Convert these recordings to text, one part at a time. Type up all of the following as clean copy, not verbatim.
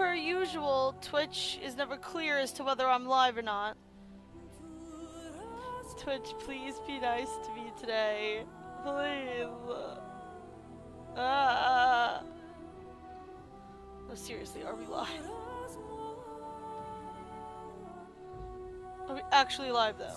per usual, Twitch is never clear as to whether I'm live or not. Twitch, please be nice to me today. Please. No, seriously, are we live? Are we actually live, though?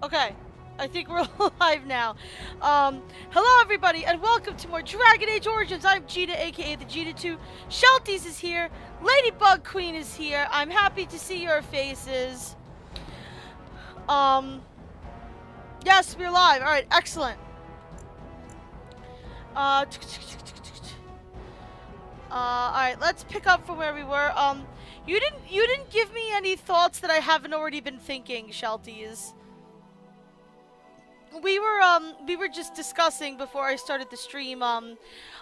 Okay. I think we're live now. Hello everybody, and welcome to more Dragon Age Origins. I'm Gina, aka the Gina 2. Shelties is here. Ladybug Queen is here. I'm happy to see your faces. Yes, we're live. Alright, excellent. Alright, let's pick up from where we were. You didn't give me any thoughts that I haven't already been thinking, Shelties. We were just discussing before I started the stream. I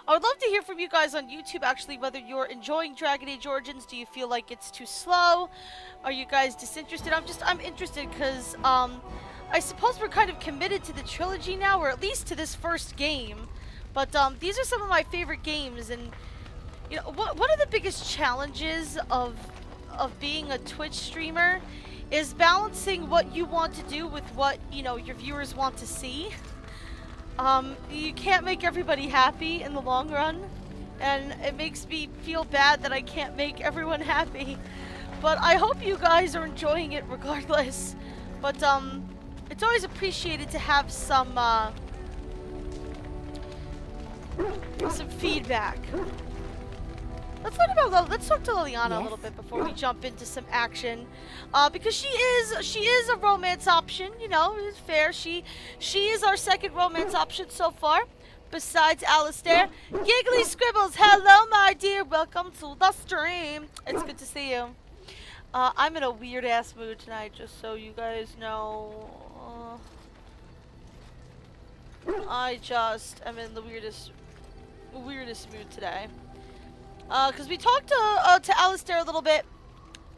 would love to hear from you guys on YouTube, actually, whether you're enjoying Dragon Age Origins. Do you feel like it's too slow? Are you guys disinterested? I'm interested because, I suppose we're kind of committed to the trilogy now, or at least to this first game. But, these are some of my favorite games, and, you know, one of the biggest challenges of being a Twitch streamer is balancing what you want to do with what, you know, your viewers want to see. You can't make everybody happy in the long run, and it makes me feel bad that I can't make everyone happy. But I hope you guys are enjoying it regardless. But, it's always appreciated to have some feedback. Let's talk to Liliana a little bit before we jump into some action, because she is a romance option. You know, it's fair. She is our second romance option so far, besides Alistair. Giggly Scribbles, hello my dear, welcome to the stream. It's good to see you. I'm in a weird ass mood tonight, just so you guys know. I just am in the weirdest mood today. Because we talked to Alistair a little bit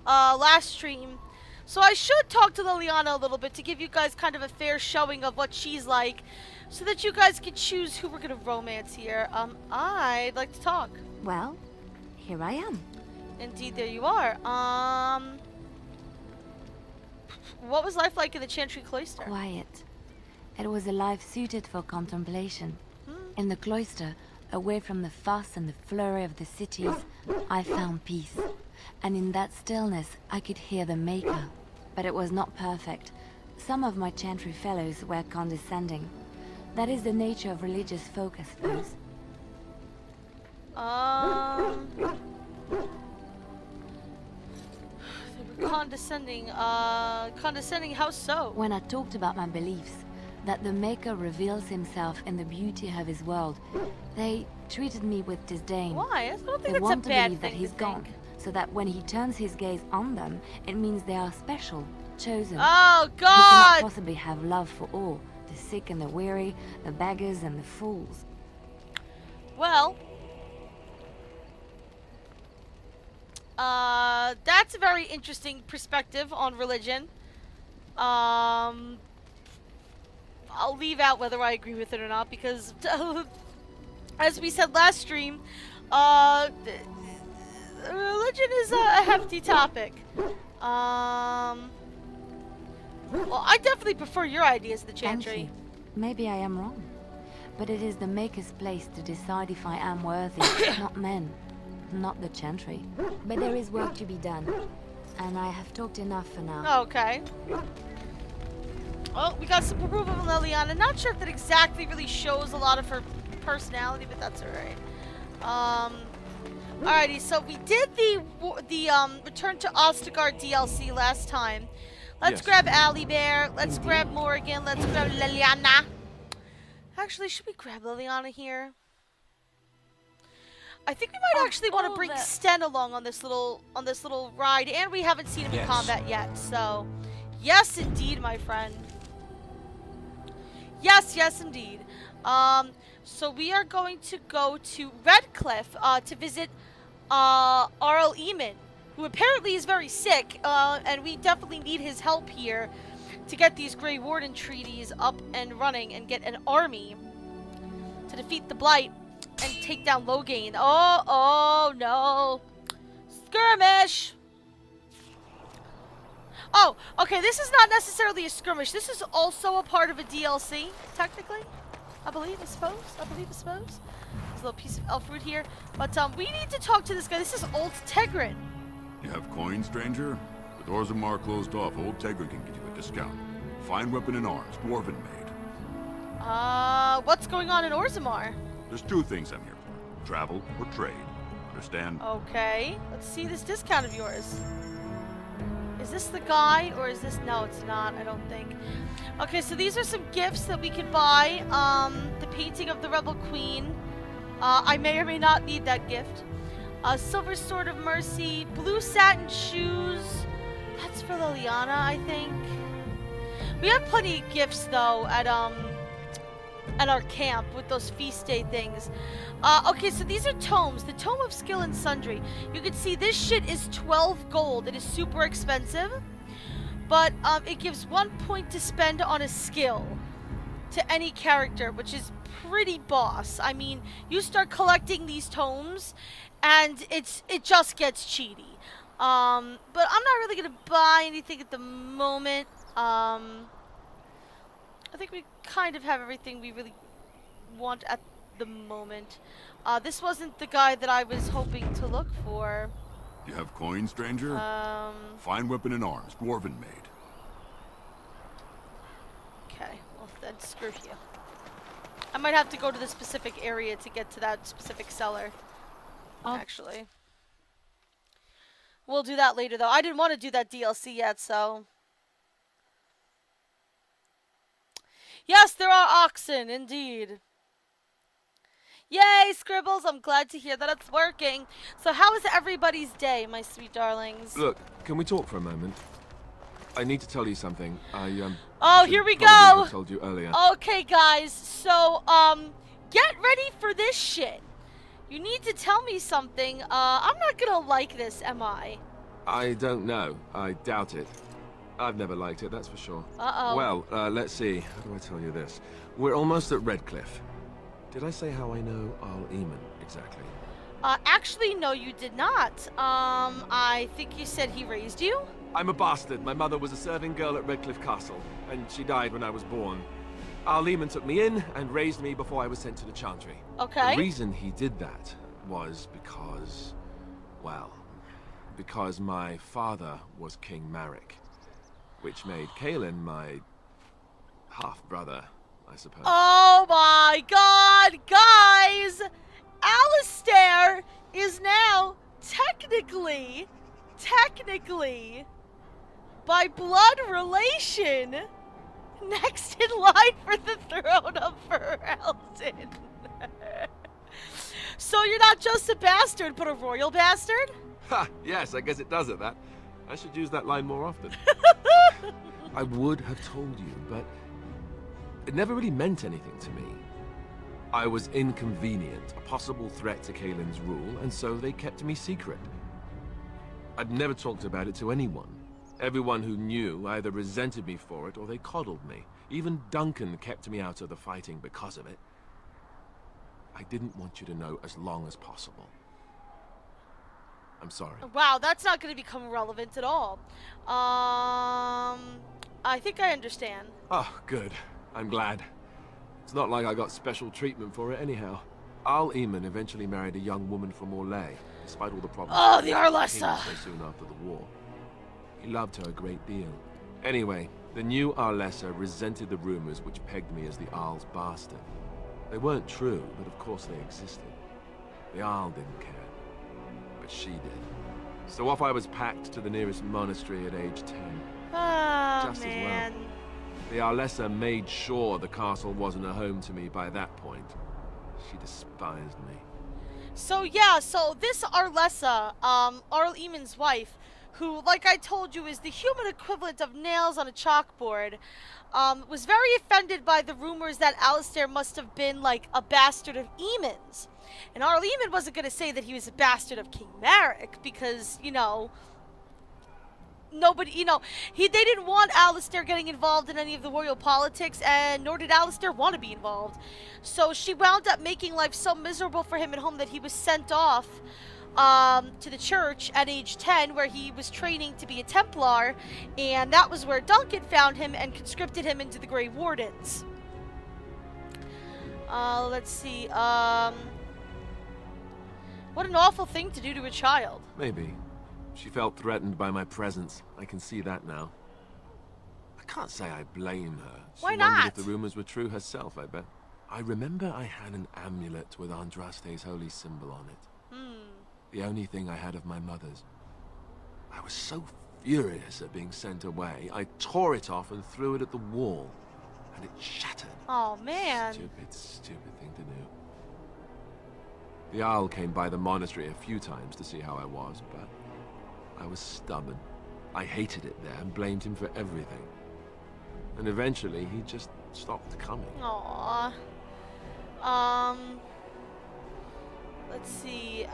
last stream, so I should talk to Liliana a little bit to give you guys kind of a fair showing of what she's like, so that you guys can choose who we're gonna romance here. I'd like to talk. Well, here I am. Indeed, there you are. What was life like in the Chantry Cloister? Quiet. It was a life suited for contemplation. In the cloister, away from the fuss and the flurry of the cities, I found peace. And in that stillness, I could hear the Maker. But it was not perfect. Some of my Chantry fellows were condescending. That is the nature of religious folk, I suppose. They were condescending. Condescending, how so? When I talked about my beliefs, that the Maker reveals himself in the beauty of his world, they treated me with disdain. Why? I don't think They that's want a to bad believe that thing he's to gone, think. so that when he turns his gaze on them, it means they are special, chosen. Oh, He God! cannot possibly have love for all, the sick and the weary, the beggars and the fools. Well, that's a very interesting perspective on religion. I'll leave out whether I agree with it or not, because as we said last stream, religion is a hefty topic. Well, I definitely prefer your ideas of the Thank Chantry. you. Maybe I am wrong, but it is the Maker's place to decide if I am worthy, not men, not the Chantry. But there is work to be done, and I have talked enough for now. Okay. Well, we got some approval from Liliana. Not sure if that exactly really shows a lot of her personality, but that's alright. Alrighty, so we did the Return to Ostergard DLC last time. Let's grab Ally Bear. Let's grab Morrigan. Let's grab Liliana. Actually, should we grab Liliana here? I think we might actually want to bring Sten along on this little ride, and we haven't seen him in combat yet. So, yes, indeed, my friend. Yes, indeed. So we are going to go to Redcliffe to visit Arl Eamon, who apparently is very sick, and we definitely need his help here to get these Grey Warden treaties up and running and get an army to defeat the Blight. and take down Logain. Oh no. Skirmish! Oh, okay, this is not necessarily a skirmish. This is also a part of a DLC, technically. I suppose. There's a little piece of elf fruit here. But we need to talk to this guy. This is Old Tegrin. You have coins, stranger? With Orzammar closed off, Old Tegrin can get you a discount. Fine weapon and arms, dwarven made. What's going on in Orzammar? There's two things I'm here for. Travel or trade. Understand? Okay, let's see this discount of yours. Is this the guy, or is this... No, it's not, I don't think. Okay, so these are some gifts that we can buy. The painting of the Rebel Queen. I may or may not need that gift. Silver Sword of Mercy. Blue satin shoes. That's for Liliana, I think. We have plenty of gifts, though, at our camp with those feast day things. Okay, so these are tomes. The Tome of Skill and Sundry. You can see this shit is 12 gold. It is super expensive. But it gives 1 point to spend on a skill to any character, which is pretty boss. I mean, you start collecting these tomes, and it just gets cheaty. But I'm not really gonna buy anything at the moment. I think we kind of have everything we really want at the moment. This wasn't the guy that I was hoping to look for. You have coins, stranger? Fine weapon and arms, dwarven made. Okay, well then screw you. I might have to go to the specific area to get to that specific seller. Actually. We'll do that later though. I didn't want to do that DLC yet, so... Yes, there are oxen, indeed. Yay, Scribbles! I'm glad to hear that it's working. So how is everybody's day, my sweet darlings? Look, can we talk for a moment? I need to tell you something. Oh, here we go! I told you earlier. Okay, guys, so, get ready for this shit. You need to tell me something. I'm not gonna like this, am I? I don't know. I doubt it. I've never liked it, that's for sure. Uh-oh. Well, let's see. How do I tell you this? We're almost at Redcliffe. Did I say how I know Eamon exactly? Actually, no, you did not. I think you said he raised you? I'm a bastard. My mother was a serving girl at Redcliffe Castle, and she died when I was born. Eamon took me in and raised me before I was sent to the Chantry. Okay. The reason he did that was because, well, because my father was King Marek, which made Kaelin my half-brother, I suppose. Oh my god, guys! Alistair is now technically, by blood relation, next in line for the throne of Ferelden. So you're not just a bastard, but a royal bastard? Ha! Yes, I guess it does at that. I should use that line more often. I would have told you, but it never really meant anything to me. I was inconvenient, a possible threat to Kaelin's rule, and so they kept me secret. I'd never talked about it to anyone. Everyone who knew either resented me for it or they coddled me. Even Duncan kept me out of the fighting because of it. I didn't want you to know as long as possible. I'm sorry. Wow, that's not going to become relevant at all. I think I understand. Oh, good. I'm glad. It's not like I got special treatment for it anyhow. Eamon eventually married a young woman from Orlais, despite all the problems. Oh, the Arlessa! So soon after the war. He loved her a great deal. Anyway, the new Arlessa resented the rumors which pegged me as the Arl's bastard. They weren't true, but of course they existed. The Arl didn't care. But she did. So off I was packed to the nearest monastery at age 10. Oh, Just man. as well. The Arlessa made sure the castle wasn't a home to me by that point. She despised me. So yeah, so this Arlessa, Arl Eamon's wife, who, like I told you, is the human equivalent of nails on a chalkboard, was very offended by the rumors that Alistair must have been, like, a bastard of Eamon's. And Arl Eamon wasn't going to say that he was a bastard of King Marek, because, you know, nobody, they didn't want Alistair getting involved in any of the royal politics, and nor did Alistair want to be involved. So she wound up making life so miserable for him at home that he was sent off to the church at age 10, where he was training to be a Templar, and that was where Duncan found him and conscripted him into the Grey Wardens. Let's see, what an awful thing to do to a child. Maybe. She felt threatened by my presence. I can see that now. I can't say I blame her. Why She wondered not? if the rumors were true herself, I bet. I remember I had an amulet with Andraste's holy symbol on it. The only thing I had of my mother's. I was so furious at being sent away, I tore it off and threw it at the wall. And it shattered. Oh, man. Stupid, stupid thing to do. The Owl came by the monastery a few times to see how I was, but I was stubborn. I hated it there and blamed him for everything. And eventually, he just stopped coming. Aww. Let's see,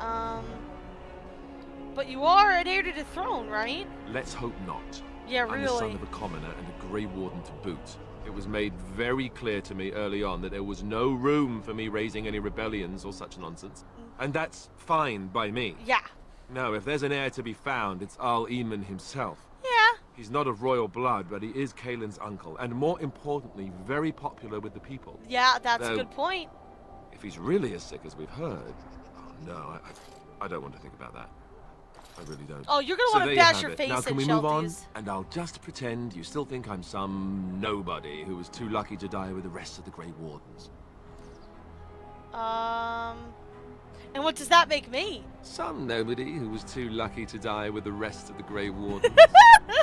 but you are an heir to the throne, right? Let's hope not. Yeah, I'm the son really. of a commoner and a Grey Warden to boot. It was made very clear to me early on that there was no room for me raising any rebellions or such nonsense. And that's fine by me. Yeah. No, if there's an heir to be found, it's Earl Eamon himself. Yeah. He's not of royal blood, but he is Kaelin's uncle, and more importantly, very popular with the people. Yeah, that's a Though, good point. If he's really as sick as we've heard, oh no, I don't want to think about that. I really don't. Oh, you're gonna So want there to you bash have your it. face Now in, can we move on? Shelties. And I'll just pretend you still think I'm some nobody who was too lucky to die with the rest of the Grey Wardens. And what does that make me? Some nobody who was too lucky to die with the rest of the Grey Wardens.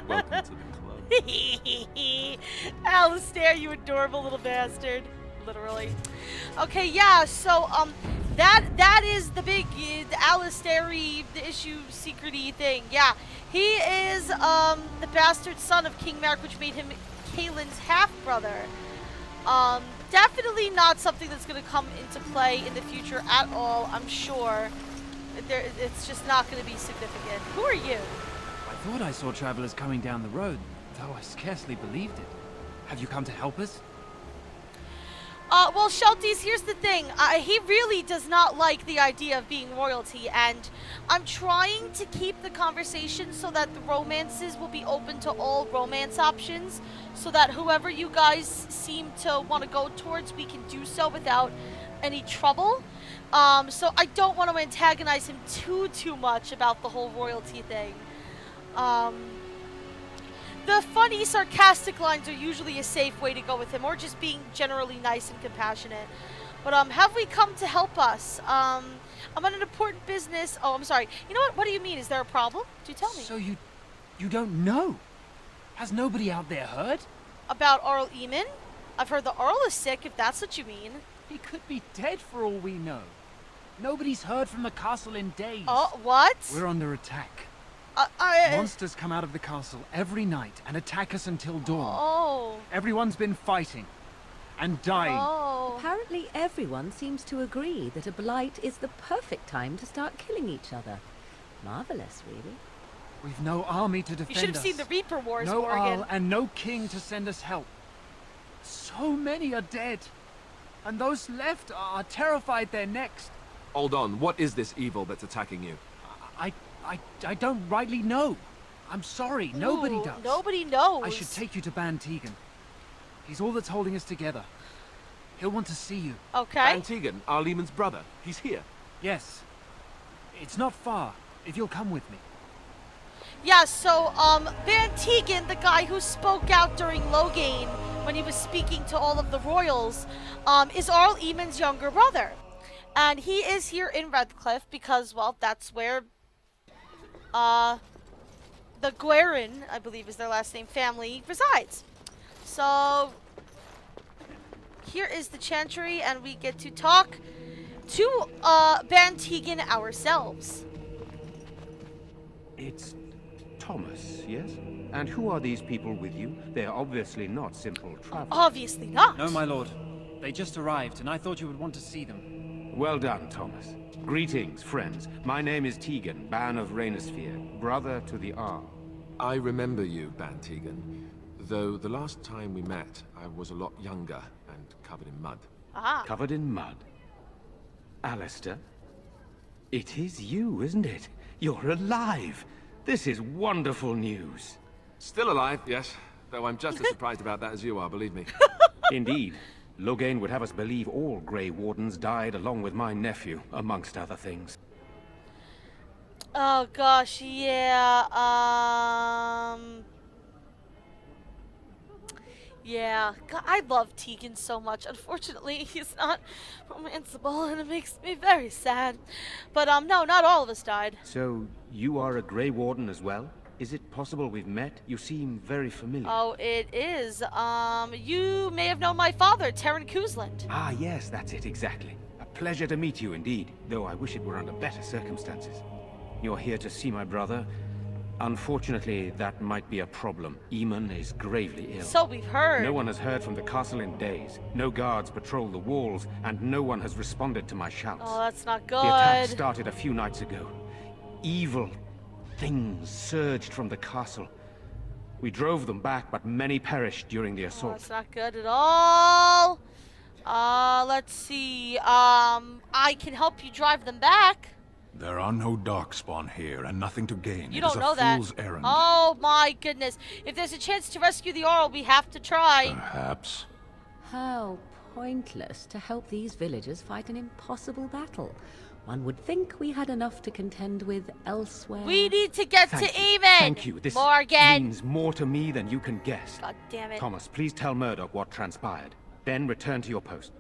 Welcome to the club. Alistair, you adorable little bastard. Literally. Okay, yeah, so, that is the big, the Alistair-y, the issue, secret-y thing. Yeah, he is, the bastard son of King Mark, which made him Kaelin's half-brother. Definitely not something that's going to come into play in the future at all, I'm sure. It's just not going to be significant. Who are you? I thought I saw travelers coming down the road, though I scarcely believed it. Have you come to help us? Well, Shelties, here's the thing. He really does not like the idea of being royalty, and I'm trying to keep the conversation so that the romances will be open to all romance options, so that whoever you guys seem to want to go towards, we can do so without any trouble. So I don't want to antagonize him too much about the whole royalty thing. The funny, sarcastic lines are usually a safe way to go with him, or just being generally nice and compassionate. But, have we come to help us? I'm on an important business. Oh, I'm sorry. You know what? What do you mean? Is there a problem? Do tell me. So you don't know? Has nobody out there heard? About Earl Eamon? I've heard the Earl is sick, if that's what you mean. He could be dead for all we know. Nobody's heard from the castle in days. Oh, what? We're under attack. Monsters come out of the castle every night and attack us until dawn. Oh. Everyone's been fighting and dying. Oh. Apparently everyone seems to agree that a blight is the perfect time to start killing each other. Marvelous, really. We've no army to defend us. You should have seen the Reaper Wars, No Morgan. Arl and no king to send us help. So many are dead. And those left are terrified they're next. Hold on, what is this evil that's attacking you? I don't rightly know. I'm sorry, nobody Ooh, does. Nobody knows. I should take you to BANN TEAGAN. He's all that's holding us together. He'll want to see you. Okay. BANN TEAGAN, Earl Eamon's brother. He's here. Yes. It's not far, if you'll come with me. Yeah, so, BANN TEAGAN, the guy who spoke out during Loghain when he was speaking to all of the royals, is Earl Eamon's younger brother. And he is here in Redcliffe because, well, that's where, the Guerin, I believe is their last name, family resides. So, here is the Chantry, and we get to talk to, BANN TEAGAN ourselves. It's Thomas, yes? And who are these people with you? They are obviously not simple travelers. Obviously not. No, my lord. They just arrived, and I thought you would want to see them. Well done, Thomas. Greetings, friends. My name is TEAGAN, Ban of Rainersphere, brother to the Arl. I remember you, BANN TEAGAN. Though the last time we met, I was a lot younger and covered in mud. Ah. Covered in mud. Alistair? It is you, isn't it? You're alive! This is wonderful news. Still alive, yes. Though I'm just as surprised about that as you are, believe me. Indeed. Loghain would have us believe all Grey Wardens died along with my nephew, amongst other things. Oh gosh, yeah. Yeah, God, I love Teagan so much. Unfortunately, he's not romanceable, and it makes me very sad. But no, not all of us died. So, you are a Grey Warden as well? Is it possible we've met? You seem very familiar. Oh, it is. You may have known my father, Terran Kuzland. Ah, yes, that's it, exactly. A pleasure to meet you indeed, though I wish it were under better circumstances. You're here to see my brother. Unfortunately, that might be a problem. Eamon is gravely ill. So we've heard. No one has heard from the castle in days. No guards patrol the walls, and no one has responded to my shouts. Oh, that's not good. The attack started a few nights ago. Evil things surged from the castle. We drove them back, but many perished during the Oh, assault. that's not good at all. Let's see. I can help you drive them back. There are no darkspawn here, and nothing to gain. You It don't is a know that. fool's errand. Oh my goodness. If there's a chance to rescue the Orl, we have to try. Perhaps. How pointless to help these villagers fight an impossible battle. One would think we had enough to contend with elsewhere. We need to get Thank to you. Eamon. Thank you. This Morgan. means more to me than you can guess. God damn it. Thomas, please tell Murdoch what transpired. Then return to your post.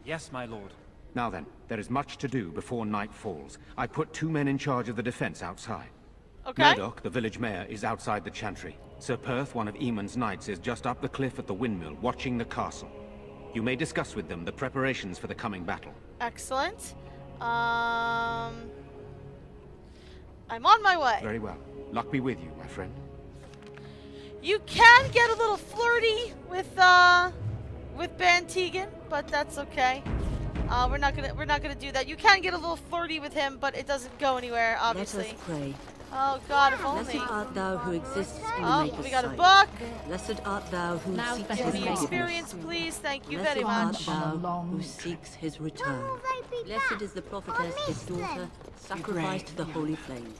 Yes, my lord. Now then, there is much to do before night falls. I put 2 men in charge of the defense outside. Okay. Murdoch, the village mayor, is outside the chantry. Sir Perth, one of Eamon's knights, is just up the cliff at the windmill, watching the castle. You may discuss with them the preparations for the coming battle. Excellent. I'm on my way. Very well. Luck be with you, my friend. You can get a little flirty with BANN TEAGAN, but that's okay. We're not gonna do that. You can get a little flirty with him, but it doesn't go anywhere, obviously. Let us pray. Oh God, if Blessed only. art thou who exists in the Oh, Maker's we got a sight. book. Blessed art thou who Now's seeks better his Give me than experience, please. Thank you Blessed very art much. thou who seeks his return. Blessed is the prophetess, his daughter, sacrificed to the holy flame.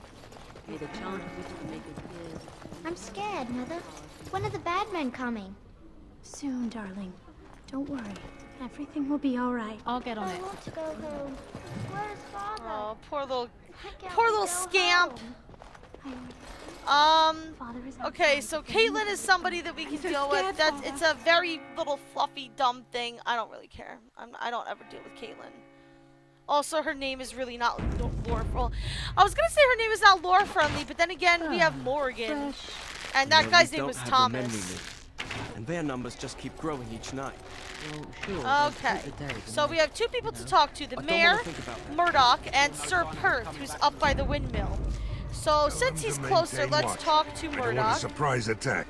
May the chant of which the Maker's ears... I'm scared, Mother. When are the bad men coming? Soon, darling. Don't worry. Everything will be all right. I'll get on I it. want to go home. Where's Father? Oh, poor little Why can't Poor we little go scamp. home? Father is Okay, outside. so Caitlin is somebody that we can deal with. That's it's a very little fluffy dumb thing. I don't really care. I don't ever deal with Caitlin. Also, her name is really not lore. Well, I was gonna say her name is not lore friendly, but then again, we have Morgan, and that guy's name was Thomas. And their numbers just keep growing each night. Okay, so we have 2 people to talk to: the mayor, Murdoch, and Sir Perth, who's up by the windmill. So since he's closer, let's talk to I don't want a Murdoch. surprise attack.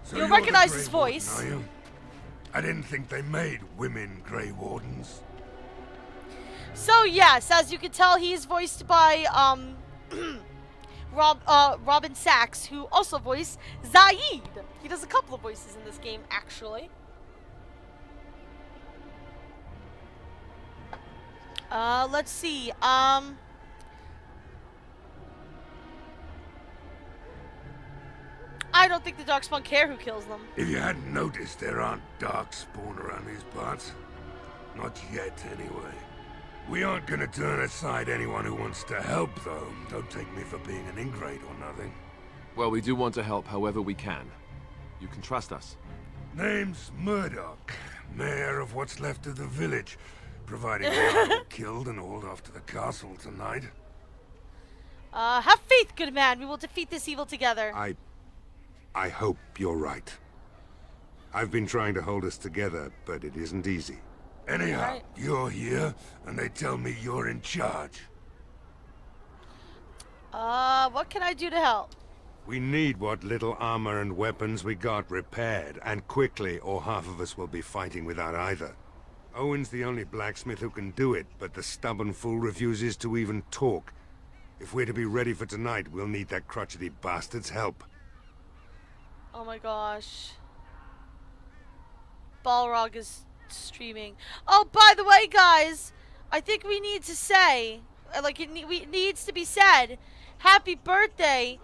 So You'll you're the recognize Grey his Warden, voice. are you? I didn't think they made women Grey Wardens. So yes, as you can tell, he is voiced by Robin Sachs, who also voiced Zaid. He does a couple of voices in this game, actually. Let's see. I don't think the Darkspawn care who kills them. If you hadn't noticed, there aren't darkspawn around these parts. Not yet, anyway. We aren't gonna turn aside anyone who wants to help, though. Don't take me for being an ingrate or nothing. Well, we do want to help however we can. You can trust us. Name's Murdoch, mayor of what's left of the village, providing we aren't all killed and hauled off to the castle tonight. Have faith, good man. We will defeat this evil together. I hope you're right. I've been trying to hold us together, but it isn't easy. Anyhow, Right. you're here, and they tell me you're in charge. What can I do to help? We need what little armor and weapons we got repaired, and quickly, or half of us will be fighting without either. Owen's the only blacksmith who can do it, but the stubborn fool refuses to even talk. If we're to be ready for tonight, we'll need that crotchety bastard's help. Oh my gosh. Balrog is streaming. Oh, by the way, guys, I think we need to say, like, it needs to be said, happy birthday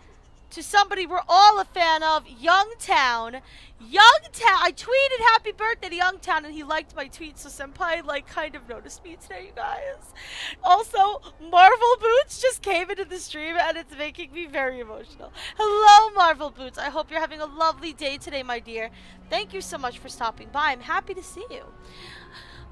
to somebody we're all a fan of, Youngtown. Youngtown! I tweeted happy birthday to Youngtown, and he liked my tweet, so Senpai, like, kind of noticed me today, you guys. Also, Marvel Boots just came into the stream, and it's making me very emotional. Hello, Marvel Boots. I hope you're having a lovely day today, my dear. Thank you so much for stopping by. I'm happy to see you.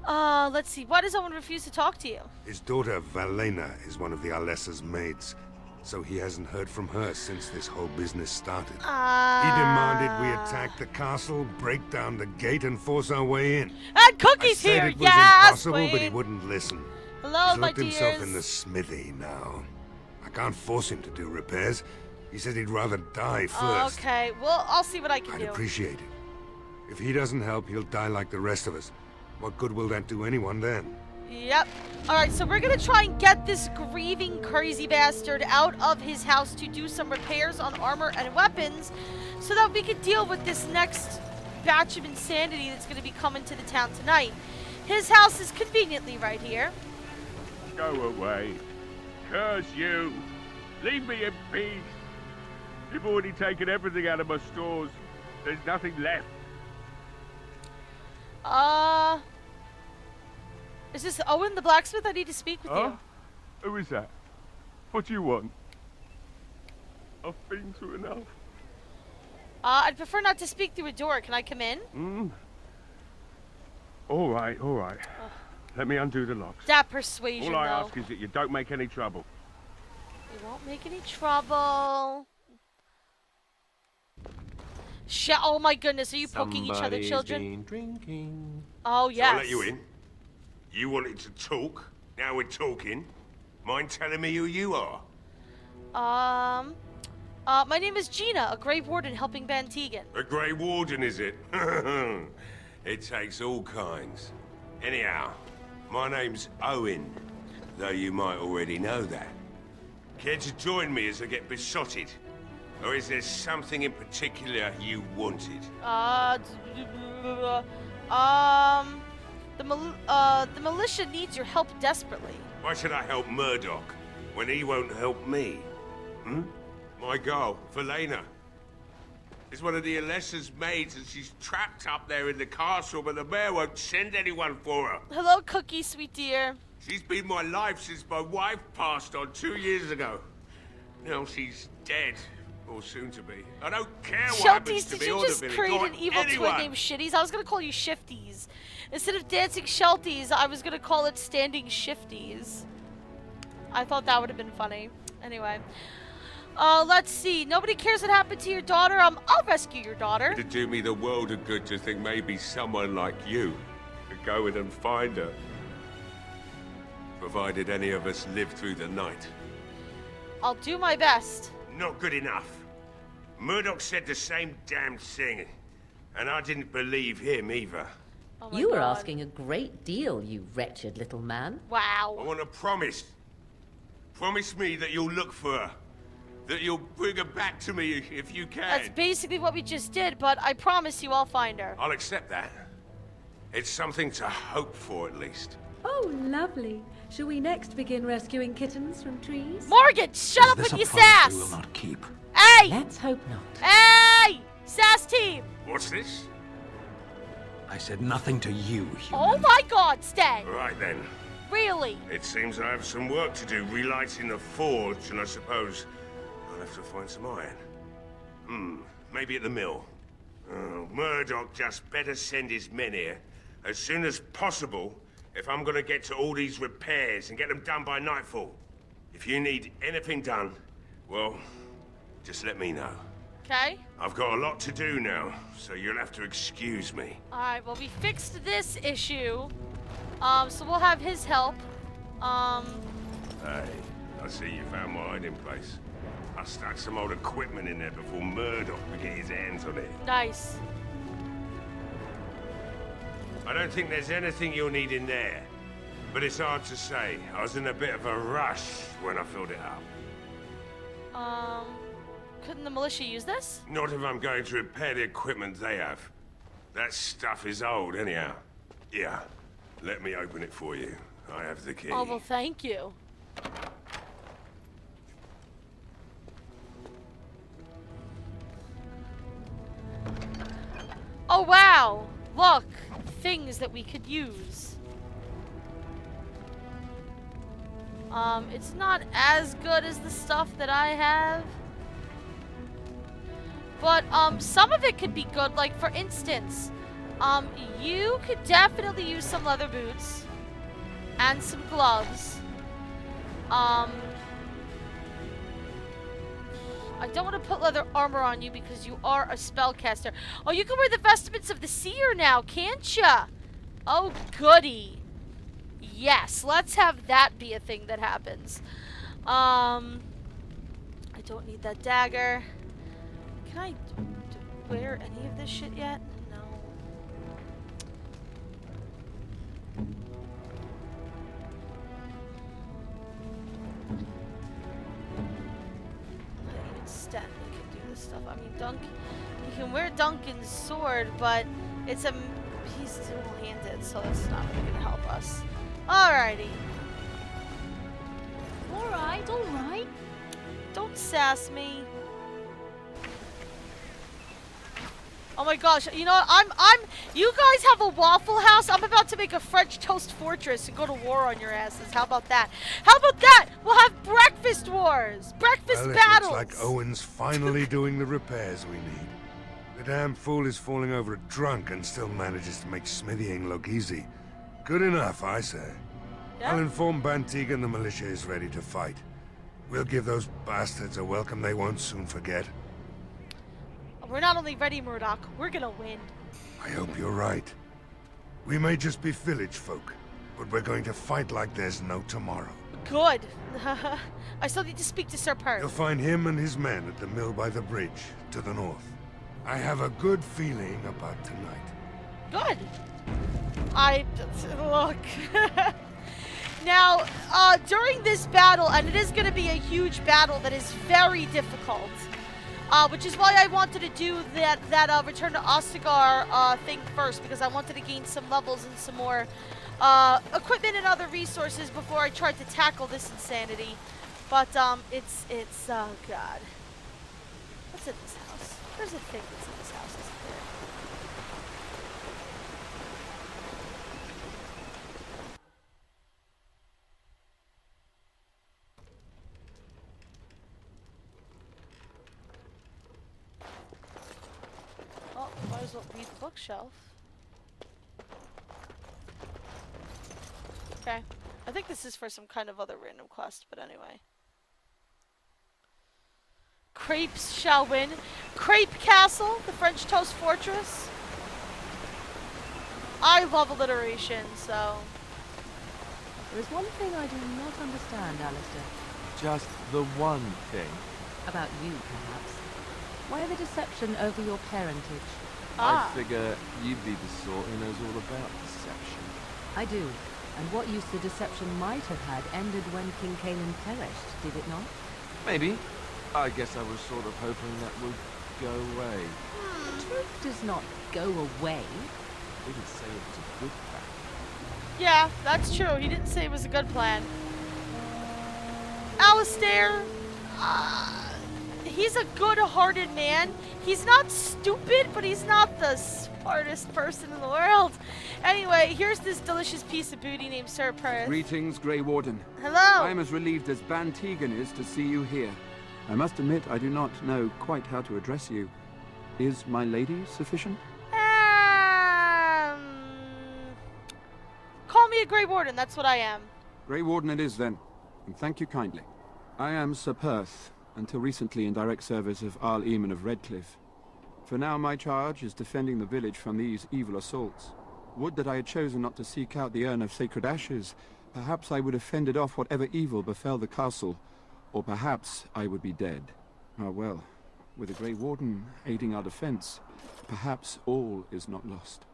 Let's see. Why does someone refuse to talk to you? His daughter, Valena, is one of the Alessa's maids, so he hasn't heard from her since this whole business started. He demanded we attack the castle, break down the gate, and force our way in. And Cookie's here! It was yes, impossible, queen. but he wouldn't listen. Hello, He's my locked dears. himself in the smithy now. I can't force him to do repairs. He said he'd rather die first. Okay, well, I'll see what I can I'd do. appreciate it. If he doesn't help, he'll die like the rest of us. What good will that do anyone then? Yep. Alright, so we're gonna try and get this grieving crazy bastard out of his house to do some repairs on armor and weapons so that we can deal with this next batch of insanity that's gonna be coming to the town tonight. His house is conveniently right here. Go away. Curse you. Leave me in peace. You've already taken everything out of my stores. There's nothing left. Is this Owen the blacksmith? I need to speak with you. Who is that? What do you want? I've been through enough. I'd prefer not to speak through a door. Can I come in? All right. Let me undo the locks. That persuasion, All I though. ask is that you don't make any trouble. We won't make any trouble. Oh my goodness, are you poking each other, children? Been drinking. Oh, yes. So I'll let you in. You wanted to talk. Now we're talking. Mind telling me who you are? My name is Gina, a Grey Warden helping BANN TEAGAN. A Grey Warden, is it? It takes all kinds. Anyhow, my name's Owen, though you might already know that. Care to join me as I get besotted? Or is there something in particular you wanted? The militia needs your help desperately. Why should I help Murdoch when he won't help me? My girl, Valena, is one of the Alessa's maids, and she's trapped up there in the castle, but the mayor won't send anyone for her. Hello, Cookie, sweet dear. She's been my life since my wife passed on 2 years ago. Now she's dead. Or soon to be. I don't care what happens Shelties, to did me you or the just village create or an evil anyone. twin named Shitties? I was gonna call you Shifties. Instead of dancing Shelties, I was gonna call it standing Shifties. I thought that would have been funny. Anyway. Let's see. Nobody cares what happened to your daughter. I'll rescue your daughter. It'd do me the world of good to think maybe someone like you could go in and find her. Provided any of us live through the night. I'll do my best. Not good enough. Murdoch said the same damn thing, and I didn't believe him either. Oh my You were God. asking a great deal, you wretched little man. Wow. I want a promise. Promise me that you'll look for her. That you'll bring her back to me if you can. That's basically what we just did, but I promise you I'll find her. I'll accept that. It's something to hope for, at least. Oh, lovely. Shall we next begin rescuing kittens from trees? Morgan, shut up with your sass! We will not keep. Hey! Let's hope not. Hey! Sass team! What's this? I said nothing to you, human. Oh my God, Stan! Right then. Really? It seems I have some work to do relighting the forge, and I suppose I'll have to find some iron. Maybe at the mill. Oh, Murdoch just better send his men here as soon as possible if I'm gonna get to all these repairs and get them done by nightfall. If you need anything done, well, just let me know. Okay. I've got a lot to do now, so you'll have to excuse me. Alright, well we fixed this issue. So we'll have his help. Hey, I see you found my hiding place. I stuck some old equipment in there before Murdoch could get his hands on it. Nice. I don't think there's anything you'll need in there. But it's hard to say. I was in a bit of a rush when I filled it up. Couldn't the militia use this? Not if I'm going to repair the equipment they have. That stuff is old, anyhow. Yeah, let me open it for you. I have the key. Oh, well, thank you. Oh, wow. Look. Things that we could use. It's not as good as the stuff that I have. But, some of it could be good. Like, for instance, you could definitely use some leather boots. And some gloves. I don't want to put leather armor on you because you are a spellcaster. Oh, you can wear the vestments of the seer now, can't ya? Oh, goody. Yes, let's have that be a thing that happens. I don't need that dagger. Can I wear any of this shit yet? No. Even Sten can do this stuff. I mean, you can wear Duncan's sword, but he's dual-handed, so that's not really gonna help us. Alrighty. Alright, alright. Don't sass me. Oh my gosh, you know what? You guys have a Waffle House. I'm about to make a French toast fortress and go to war on your asses. How about that? How about that? We'll have breakfast wars. Breakfast battles. It looks like Owen's finally doing the repairs we need. The damn fool is falling over drunk and still manages to make smithying look easy. Good enough, I say. Yeah. I'll inform BANN the militia is ready to fight. We'll give those bastards a welcome they won't soon forget. We're not only ready, Murdoch, we're gonna win. I hope you're right. We may just be village folk, but we're going to fight like there's no tomorrow. Good. I still need to speak to Sir Perth. You'll find him and his men at the mill by the bridge, to the north. I have a good feeling about tonight. Good. Look. Now, during this battle, and it is going to be a huge battle that is very difficult, which is why I wanted to do that Return to Ostagar thing first, because I wanted to gain some levels and some more equipment and other resources before I tried to tackle this insanity. But it's oh god, what's in this house? There's a thing that's in this house, isn't there? Oh, might as well read the bookshelf. Okay. I think this is for some kind of other random quest, but anyway. Crepes shall win. Crepe Castle, the French Toast Fortress. I love alliteration, so... There is one thing I do not understand, Alistair. Just the one thing. About you, perhaps. Why the deception over your parentage? I figure you'd be the sort who knows all about deception. I do. And what use the deception might have had ended when King Caelan perished, did it not? Maybe. I guess I was sort of hoping that would go away. The truth does not go away. I didn't say it was a good plan. Yeah, that's true. He didn't say it was a good plan. Alistair, he's a good-hearted man. He's not stupid, but he's not the smartest person in the world. Anyway, here's this delicious piece of booty named Sir Perth. Greetings, Grey Warden. Hello. I am as relieved as BANN is to see you here. I must admit I do not know quite how to address you. Is my lady sufficient? Call me a Grey Warden, that's what I am. Grey Warden it is then, and thank you kindly. I am Sir Perth, until recently in direct service of Earl Eamon of Redcliffe. For now my charge is defending the village from these evil assaults. Would that I had chosen not to seek out the urn of sacred ashes. Perhaps I would have fended off whatever evil befell the castle, or perhaps I would be dead. Ah well, with the Grey Warden aiding our defense, perhaps all is not lost.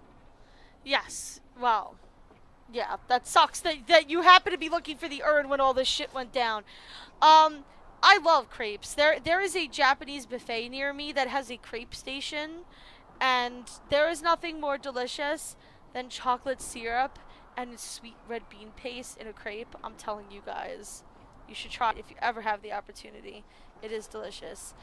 Yes, well, yeah, that sucks that you happen to be looking for the urn when all this shit went down. I love crepes. There is a Japanese buffet near me that has a crepe station, and there is nothing more delicious than chocolate syrup and sweet red bean paste in a crepe. I'm telling you guys, you should try it if you ever have the opportunity. It is delicious.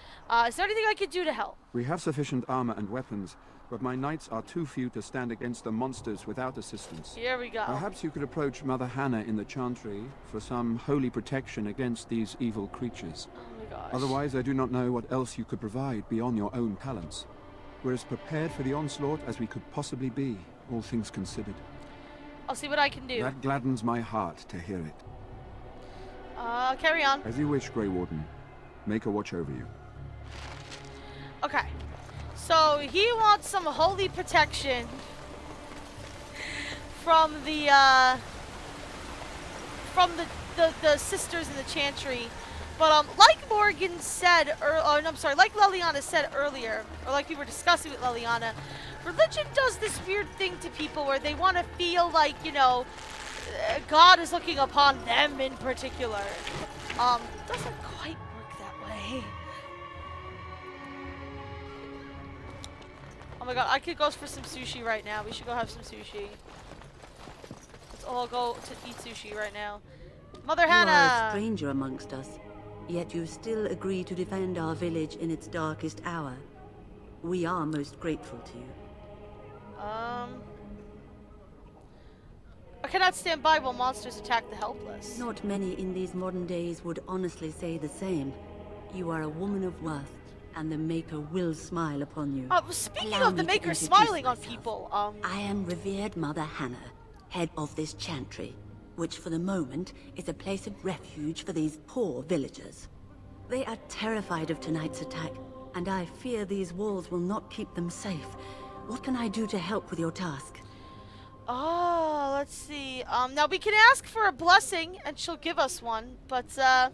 Is there anything I could do to help? We have sufficient armor and weapons, but my knights are too few to stand against the monsters without assistance. Here we go. Perhaps you could approach Mother Hannah in the Chantry for some holy protection against these evil creatures. Oh my gosh. Otherwise, I do not know what else you could provide beyond your own talents. We're as prepared for the onslaught as we could possibly be, all things considered. I'll see what I can do. That gladdens my heart to hear it. Carry on. As you wish, Grey Warden. Make a watch over you. Okay. So he wants some holy protection from the sisters in the Chantry. But like Morgan said, like Leliana said earlier, or like we were discussing with Leliana, religion does this weird thing to people where they want to feel like, you know, God is looking upon them in particular. Doesn't quite work that way. Oh my god, I could go for some sushi right now. We should go have some sushi. Let's all go to eat sushi right now. Mother Hannah! You are a stranger amongst us, yet you still agree to defend our village in its darkest hour. We are most grateful to you. I cannot stand by while monsters attack the helpless. Not many in these modern days would honestly say the same. You are a woman of worth, and the Maker will smile upon you. Speaking of the Maker smiling on people, I am revered Mother Hannah, head of this chantry, which for the moment is a place of refuge for these poor villagers. They are terrified of tonight's attack, and I fear these walls will not keep them safe. What can I do to help with your task? Oh, let's see. Now we can ask for a blessing, and she'll give us one, but, nah.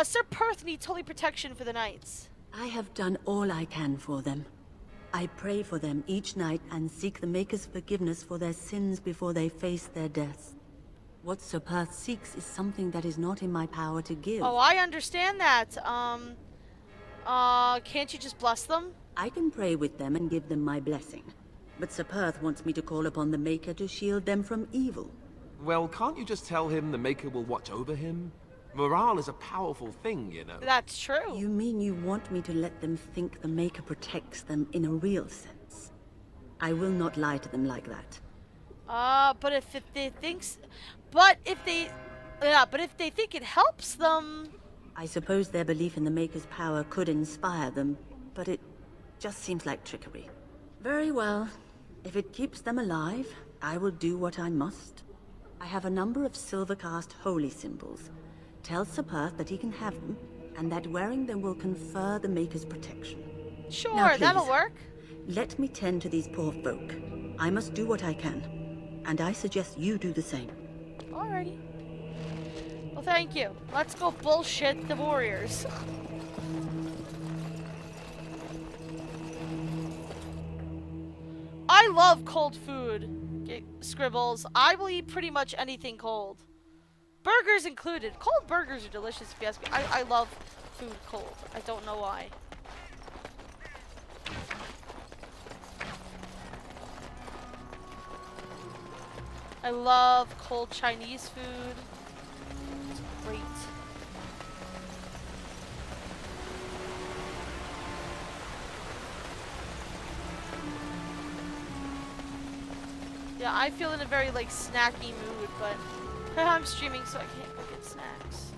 Sir Perth needs holy protection for the knights. I have done all I can for them. I pray for them each night and seek the Maker's forgiveness for their sins before they face their deaths. What Sir Perth seeks is something that is not in my power to give. Oh, I understand that. Can't you just bless them? I can pray with them and give them my blessing. But Sir Perth wants me to call upon the Maker to shield them from evil. Well, can't you just tell him the Maker will watch over him? Morale is a powerful thing, you know. That's true. You mean you want me to let them think the Maker protects them in a real sense? I will not lie to them like that. But if they think it helps them... I suppose their belief in the Maker's power could inspire them, but it just seems like trickery. Very well. If it keeps them alive, I will do what I must. I have a number of silver-cast holy symbols. Tell Sir Perth that he can have them, and that wearing them will confer the Maker's protection. Sure, now, please, that'll work. Let me tend to these poor folk. I must do what I can, and I suggest you do the same. Alrighty. Well, thank you. Let's go bullshit the warriors. I love cold food. Scribbles. I will eat pretty much anything cold. Burgers included. Cold burgers are delicious if you ask me. I love food cold. I don't know why. I love cold Chinese food. It's great. Yeah, I feel in a very, like, snacky mood, but I'm streaming, so I can't go get snacks.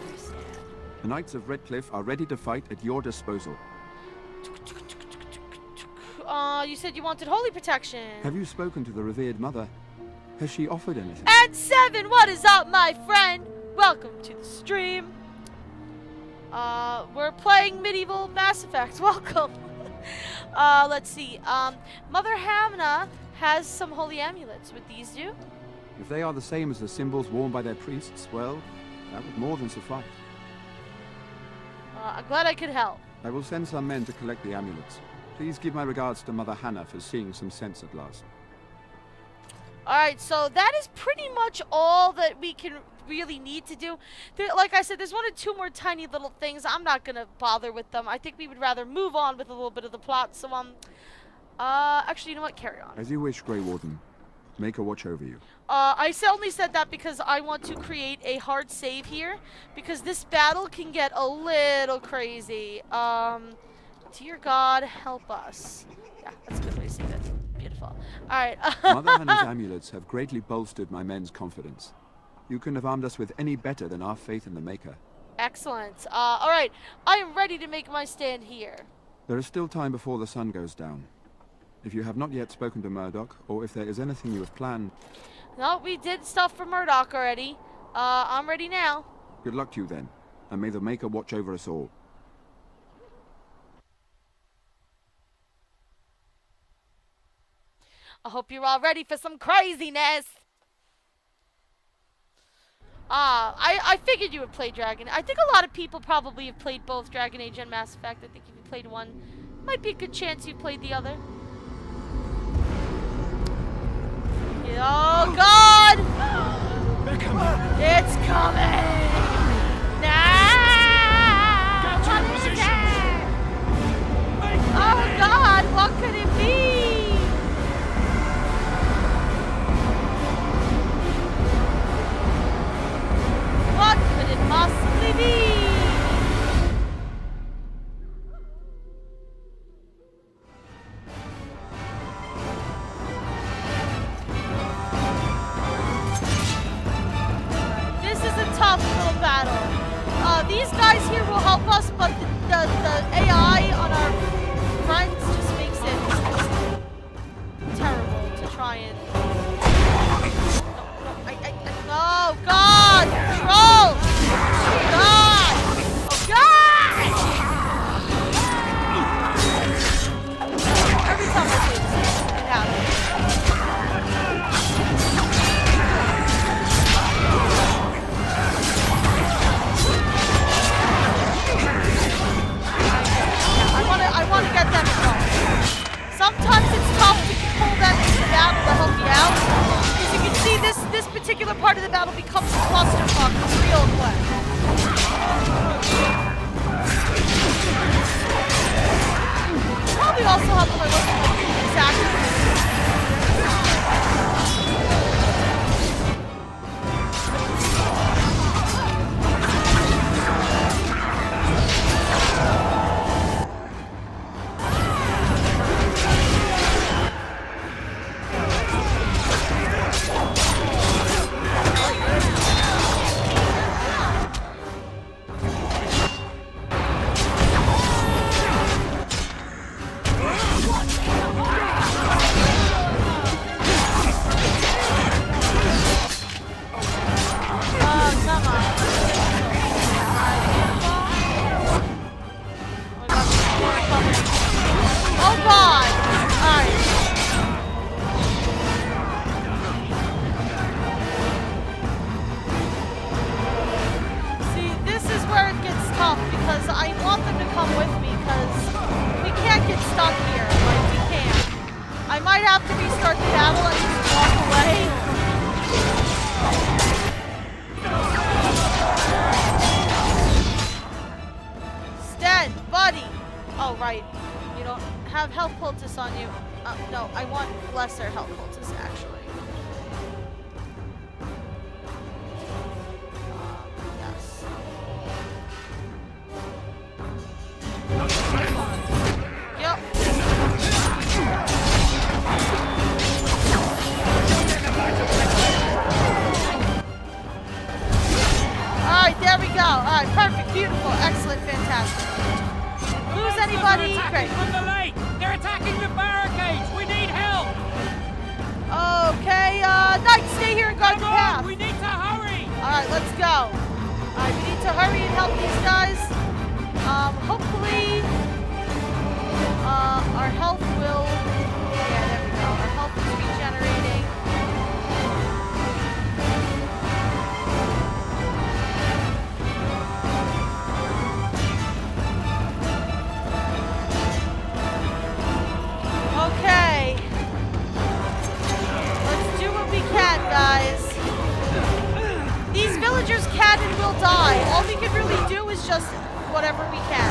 Very sad. The Knights of Redcliffe are ready to fight at your disposal. You said you wanted holy protection. Have you spoken to the revered mother? Has she offered anything? And 7, what is up, my friend? Welcome to the stream. We're playing medieval Mass Effect. Welcome. Let's see. Mother Hannah has some holy amulets. Would these do? If they are the same as the symbols worn by their priests, well, that would more than suffice. I'm glad I could help. I will send some men to collect the amulets. Please give my regards to Mother Hannah for seeing some sense at last. Alright, so that is pretty much all that we can really need to do. Like I said, there's 1 or 2 more tiny little things. I'm not gonna bother with them. I think we would rather move on with a little bit of the plot. So actually, you know what? Carry on. As you wish, Grey Warden. Maker watch over you. I only said that because I want to create a hard save here, because this battle can get a little crazy. Dear God, help us. Yeah, that's a good way to say that. Beautiful. Alright. Mother Hannah's amulets have greatly bolstered my men's confidence. You couldn't have armed us with any better than our faith in the Maker. Excellent. Alright, I am ready to make my stand here. There is still time before the sun goes down. If you have not yet spoken to Murdoch, or if there is anything you have planned... No, we did stuff for Murdoch already. I'm ready now. Good luck to you then, and may the Maker watch over us all. I hope you're all ready for some craziness. I figured you would play Dragon. I think a lot of people probably have played both Dragon Age and Mass Effect. I think if you played one, might be a good chance you played the other. Oh God! They're coming. It's coming! Now! Get to your position. Oh God, what could it be? What could it possibly be? This is a tough little battle. These guys here will help us, but the AI on our friends just makes it terrible to try and... No, God! Control! God! Oh, God! Every time I say this, it happens. I want to get them involved. Sometimes it's tough to pull them into the battle to help you out. As you can see, this particular part of the battle becomes a clusterfuck real quick. Probably also help if I wasn't like exactly. whatever we can.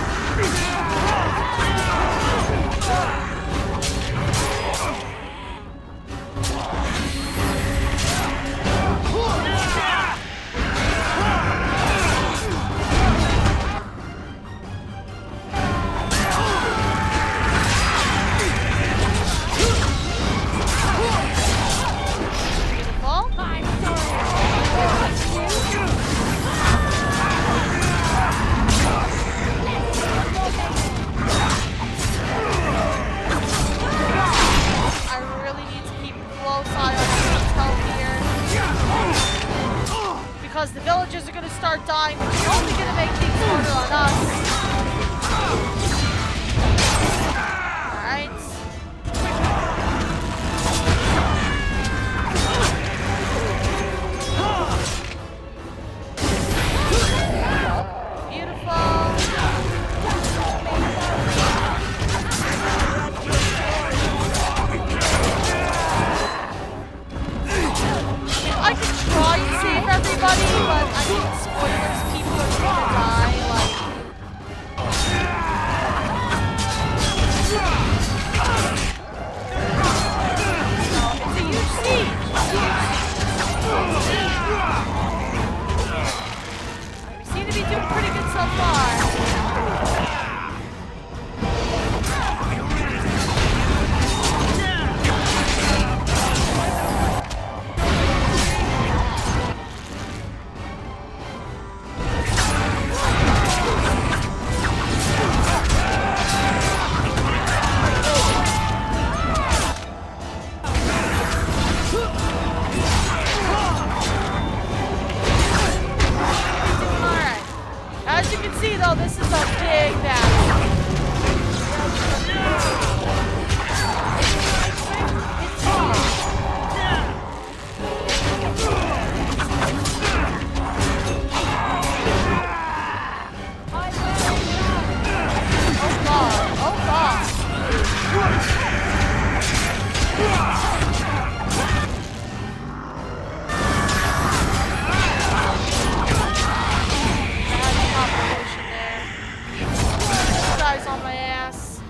Because the villagers are going to start dying, which is only going to make things harder on us. Alright. I could try and save everybody, but I mean, spoilers, people are gonna die, like... It's a huge siege! We seem to be doing pretty good so far. As you can see, though, this is a big battle. Oh God! Oh God! On my ass.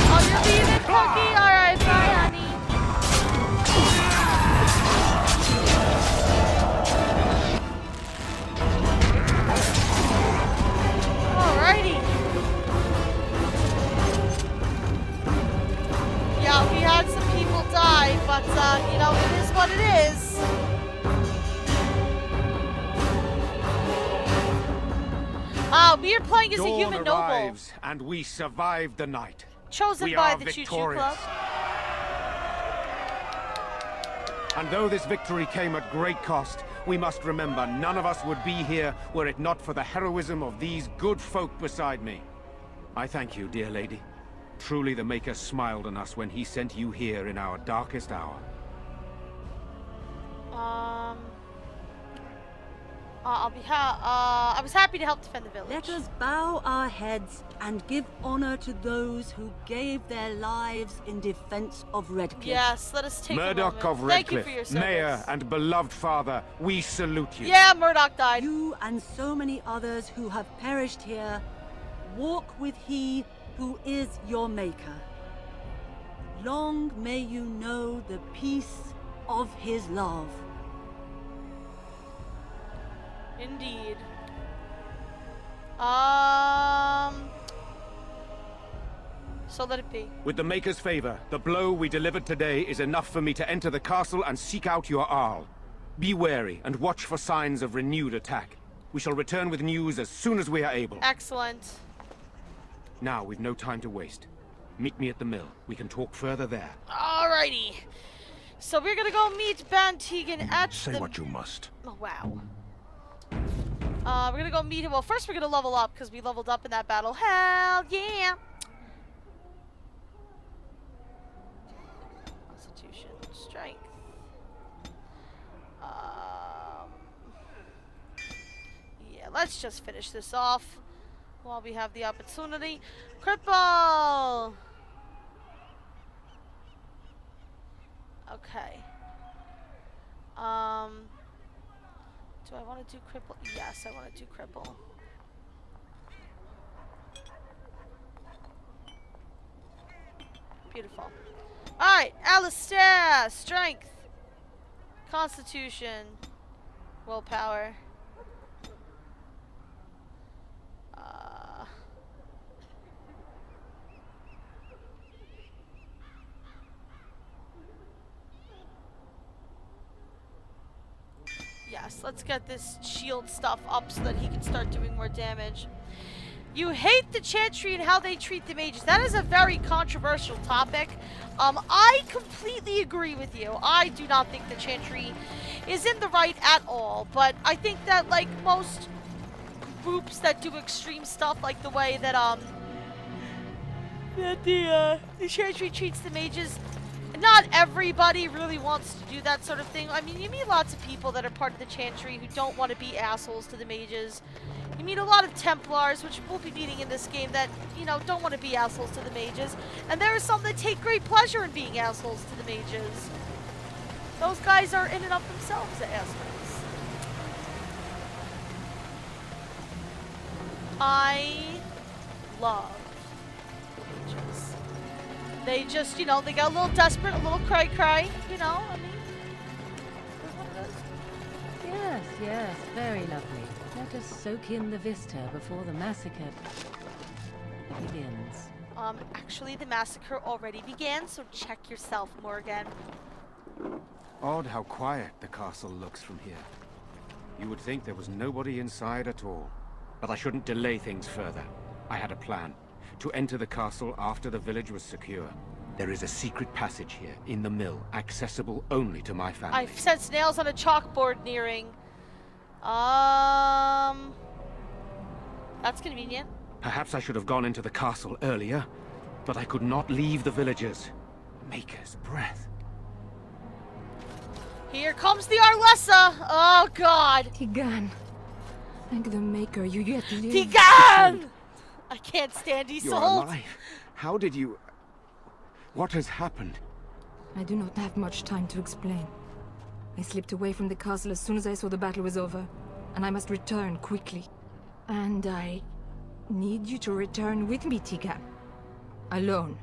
Oh, you're leaving, Cookie? Alright, bye, honey. Alrighty. Yeah, we had some people die, but, you know, it is what it is. We are playing as a human noble. Arrives, and we survived the night. Chosen by the Chu-Chu Club. And though this victory came at great cost, we must remember none of us would be here were it not for the heroism of these good folk beside me. I thank you, dear lady. Truly the Maker smiled on us when he sent you here in our darkest hour. I was happy to help defend the village. Let us bow our heads and give honor to those who gave their lives in defense of Redcliffe. Yes, let us take Murdoch a moment. of Thank you Redcliffe, for your service. Mayor and beloved father, we salute you. Yeah, Murdoch died. You and so many others who have perished here, walk with he who is your Maker. Long may you know the peace of his love. Indeed. So let it be. With the Maker's favor, the blow we delivered today is enough for me to enter the castle and seek out your Arl. Be wary and watch for signs of renewed attack. We shall return with news as soon as we are able. Excellent. Now, we've no time to waste. Meet me at the mill. We can talk further there. Alrighty. So we're gonna go meet BANN TEAGAN at Say what you must. Oh, wow. We're gonna go meet him. Well, first we're gonna level up because we leveled up in that battle. Hell yeah! Constitution, strength. Yeah, let's just finish this off. while we have the opportunity. Cripple! Okay. Do I want to do cripple? Yes, I want to do cripple. Beautiful. Alright, Alistair! Strength. Constitution. Willpower. Yes, let's get this shield stuff up so that he can start doing more damage. You hate the Chantry and how they treat the mages. That is a very controversial topic. I completely agree with you. I do not think the Chantry is in the right at all. But I think that, like, most groups that do extreme stuff, like the way that, the Chantry treats the mages, not everybody really wants to do that sort of thing. I mean, you meet lots of people that are part of the Chantry who don't want to be assholes to the mages. You meet a lot of Templars, which we'll be meeting in this game, that, you know, don't want to be assholes to the mages. And there are some that take great pleasure in being assholes to the mages. Those guys are in and of themselves assholes. I love the mages. They just, you know, they got a little desperate, a little cry-cry, you know, I mean, they're one of those. Yes, yes, very lovely. Let us soak in the vista before the massacre begins. Actually, the massacre already began, so check yourself, Morgan. Odd how quiet the castle looks from here. You would think there was nobody inside at all. But I shouldn't delay things further. I had a plan. To enter the castle after the village was secure. There is a secret passage here, in the mill, accessible only to my family. I sense nails on a chalkboard nearing. That's convenient. Perhaps I should have gone into the castle earlier, but I could not leave the villagers. Maker's breath. Here comes the Arlessa! Oh, God! TEAGAN. Thank the Maker you yet live. TEAGAN! I can't stand Isolde. You're alive. How did you... What has happened? I do not have much time to explain. I slipped away from the castle as soon as I saw the battle was over, and I must return quickly. And I need you to return with me, TEAGAN. Alone.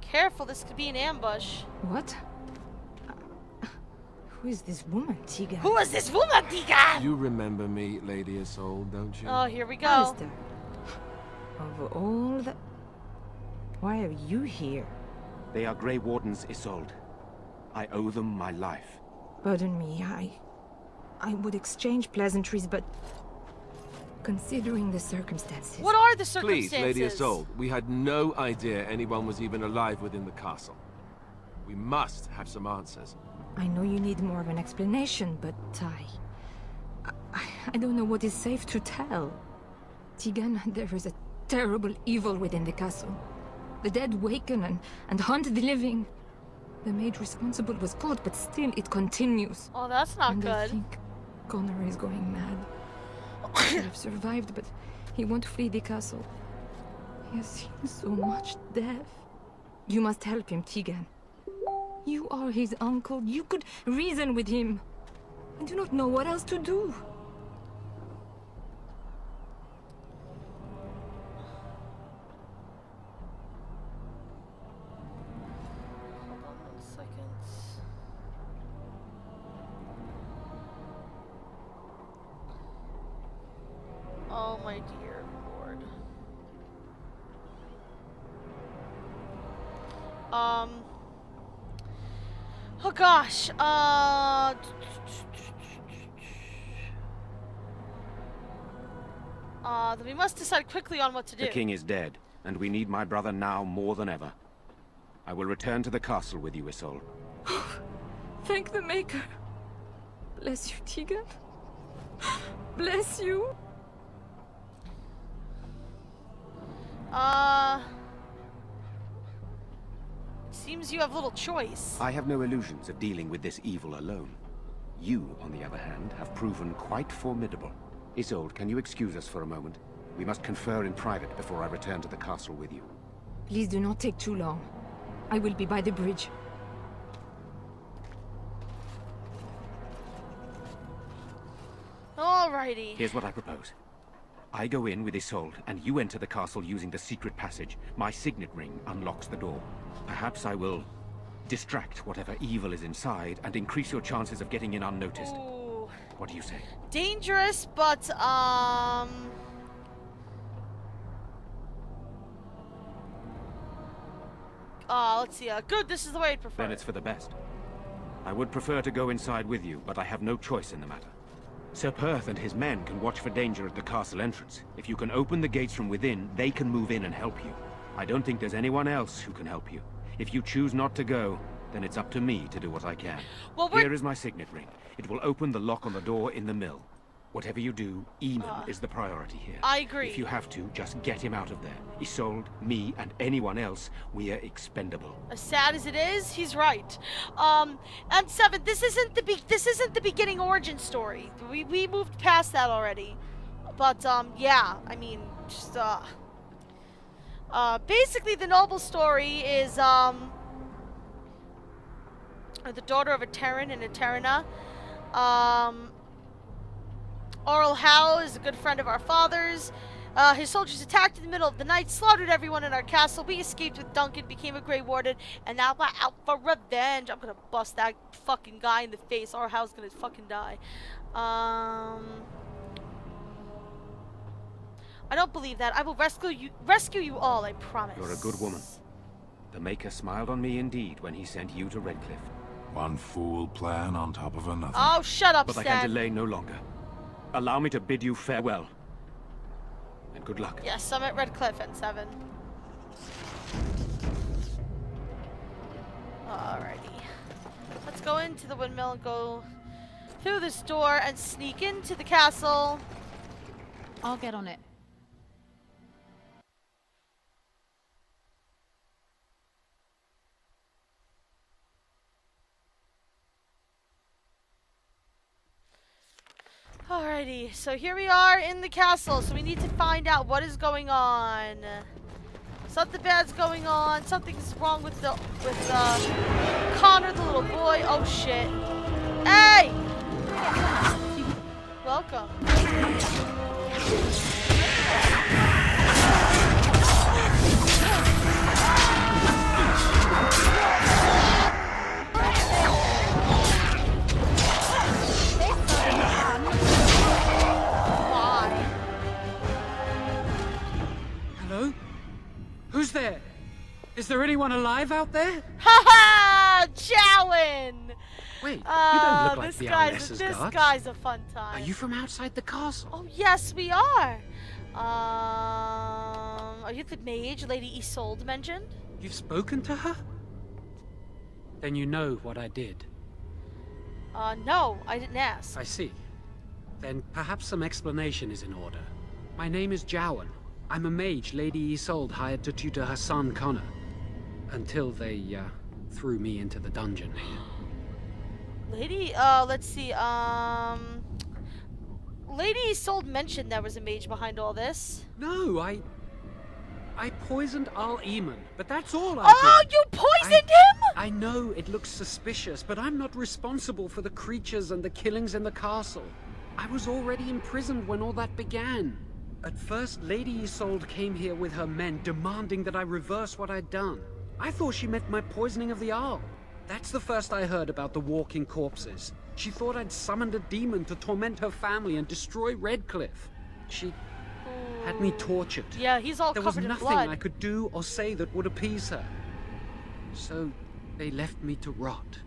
Careful, this could be an ambush. What? Who is this woman, TEAGAN? Who is this woman, TEAGAN? You remember me, Lady Isolde, don't you? Oh, here we go. Alistair, of all the... Why are you here? They are Grey Wardens, Isolde. I owe them my life. Pardon me, I would exchange pleasantries, but... Considering the circumstances... What are the circumstances? Please, Lady Isolde, we had no idea anyone was even alive within the castle. We must have some answers. I know you need more of an explanation, but I don't know what is safe to tell. TEAGAN, there is a terrible evil within the castle. The dead waken and haunt the living. The maid responsible was caught, but still it continues. Oh, that's not good. I think Connor is going mad. He could have survived, but he won't flee the castle. He has seen so much death. You must help him, TEAGAN. You are his uncle. You could reason with him. I do not know what else to do. Hold on 1 second. Oh my dear lord. Oh gosh, then we must decide quickly on what to do. The king is dead, and we need my brother now more than ever. I will return to the castle with you, Isolde. Thank the Maker. Bless you, TEAGAN. Bless you. Seems you have little choice. I have no illusions of dealing with this evil alone. You, on the other hand, have proven quite formidable. Isolde, can you excuse us for a moment? We must confer in private before I return to the castle with you. Please do not take too long. I will be by the bridge. Alrighty. Here's what I propose. I go in with Isolde, and you enter the castle using the secret passage. My signet ring unlocks the door. Perhaps I will distract whatever evil is inside and increase your chances of getting in unnoticed. Ooh. What do you say? Dangerous, but let's see. Good. This is the way I'd prefer. Then it's for the best. I would prefer to go inside with you, but I have no choice in the matter. Sir Perth and his men can watch for danger at the castle entrance. If you can open the gates from within, they can move in and help you. I don't think there's anyone else who can help you. If you choose not to go, then it's up to me to do what I can. Well, here is my signet ring. It will open the lock on the door in the mill. Whatever you do, Eamon is the priority here. I agree. If you have to, just get him out of there. Isolde, me, and anyone else, we are expendable. As sad as it is, he's right. And 7, this isn't the beginning origin story. We moved past that already. But yeah, I mean, just basically the noble story is the daughter of a Terran and a Terrana. Oral Howe is a good friend of our father's. His soldiers attacked in the middle of the night, slaughtered everyone in our castle. We escaped with Duncan, became a Grey Warden, and now we're out for revenge. I'm gonna bust that fucking guy in the face. Oral Howe's gonna fucking die. I don't believe that. I will rescue you all, I promise. You're a good woman. The Maker smiled on me indeed when he sent you to Redcliffe. One fool plan on top of another. Oh, shut up, But Stan. I can delay no longer. Allow me to bid you farewell. And good luck. Yes, I'm at Redcliffe and 7. Alrighty. Let's go into the windmill and go through this door and sneak into the castle. I'll get on it. Alrighty, so here we are in the castle, so we need to find out what is going on. Something bad's going on. Something's wrong with Connor, the little boy. Oh shit. Hey! Welcome. Hello? Who's there? Is there anyone alive out there? Haha! Jowen! Wait, you don't look like this the guy's guards. a fun time. Are you from outside the castle? Oh yes, we are. Are you the mage Lady Isolde mentioned? You've spoken to her? Then you know what I did. No, I didn't ask. I see. Then perhaps some explanation is in order. My name is Jowen. I'm a mage Lady Isolde hired to tutor her son Connor. Until they, threw me into the dungeon. Lady, let's see, Lady Isolde mentioned there was a mage behind all this. No, I poisoned Eamon, but that's all I did. You poisoned him? I know it looks suspicious, but I'm not responsible for the creatures and the killings in the castle. I was already imprisoned when all that began. At first, Lady Isolde came here with her men, demanding that I reverse what I'd done. I thought she meant my poisoning of the Arl. That's the first I heard about the walking corpses. She thought I'd summoned a demon to torment her family and destroy Redcliffe. She had me tortured. Yeah, he's all There was covered in nothing blood. I could do or say that would appease her. So they left me to rot.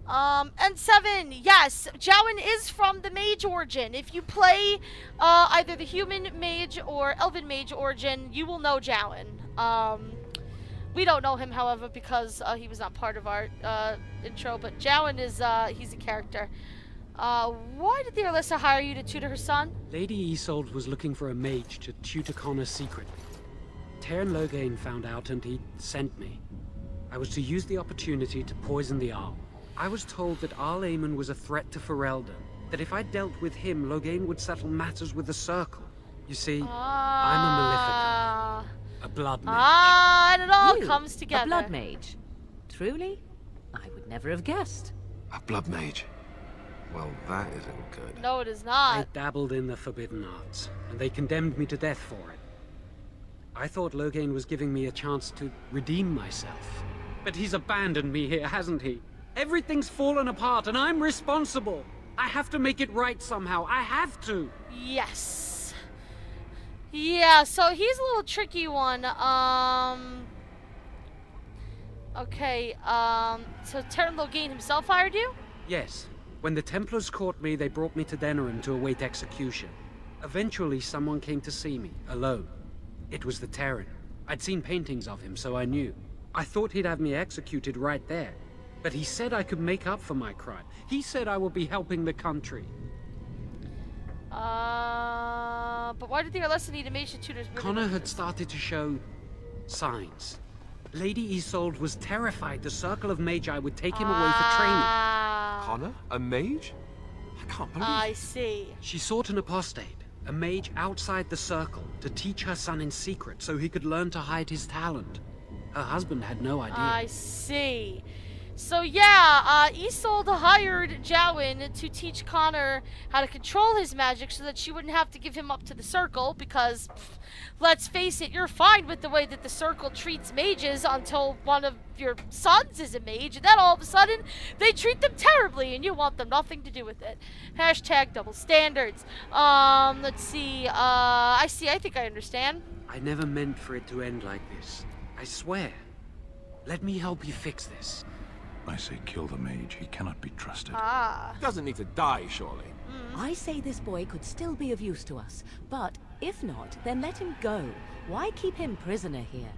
And 7, yes, Jowen is from the mage origin. If you play either the human mage or elven mage origin, you will know Jowen. We don't know him, however, because he was not part of our intro, but Jowen is, he's a character. Why did the Alyssa hire you to tutor her son? Lady Isolde was looking for a mage to tutor Connor secretly. Teyrn Loghain found out and he sent me. I was to use the opportunity to poison the Arl. I was told that Eamon was a threat to Ferelden. That if I dealt with him, Loghain would settle matters with the Circle. You see, I'm a Maleficant. A blood mage. And it all You, comes together. A blood mage? Truly? I would never have guessed. A blood mage? Well, that isn't good. No, it is I not. dabbled in the forbidden arts, and they condemned me to death for it. I thought Loghain was giving me a chance to redeem myself. But he's abandoned me here, hasn't he? Everything's fallen apart, and I'm responsible. I have to make it right somehow. I have to. Yes. Yeah, so he's a little tricky one. Okay, so Terran Loghain himself hired you? Yes. When the Templars caught me, they brought me to Denerim to await execution. Eventually, someone came to see me, alone. It was the Terran. I'd seen paintings of him, so I knew. I thought he'd have me executed right there. But he said I could make up for my crime. He said I would be helping the country. But why did the Arlessa need a mage to tutor's Connor had started to show signs. Lady Isolde was terrified the Circle of Magi would take him away for training. Connor? A mage? I can't believe I see. She sought an apostate, a mage outside the Circle, to teach her son in secret so he could learn to hide his talent. Her husband had no idea. I see. So yeah, Isolde hired Jowen to teach Connor how to control his magic so that she wouldn't have to give him up to the Circle because, let's face it, you're fine with the way that the Circle treats mages until one of your sons is a mage, and then all of a sudden, they treat them terribly, and you want them nothing to do with it. Hashtag double standards. Let's see, I think I understand. I never meant for it to end like this. I swear. Let me help you fix this. I say kill the mage. He cannot be trusted. He doesn't need to die, surely. I say this boy could still be of use to us, but if not, then let him go. Why keep him prisoner here?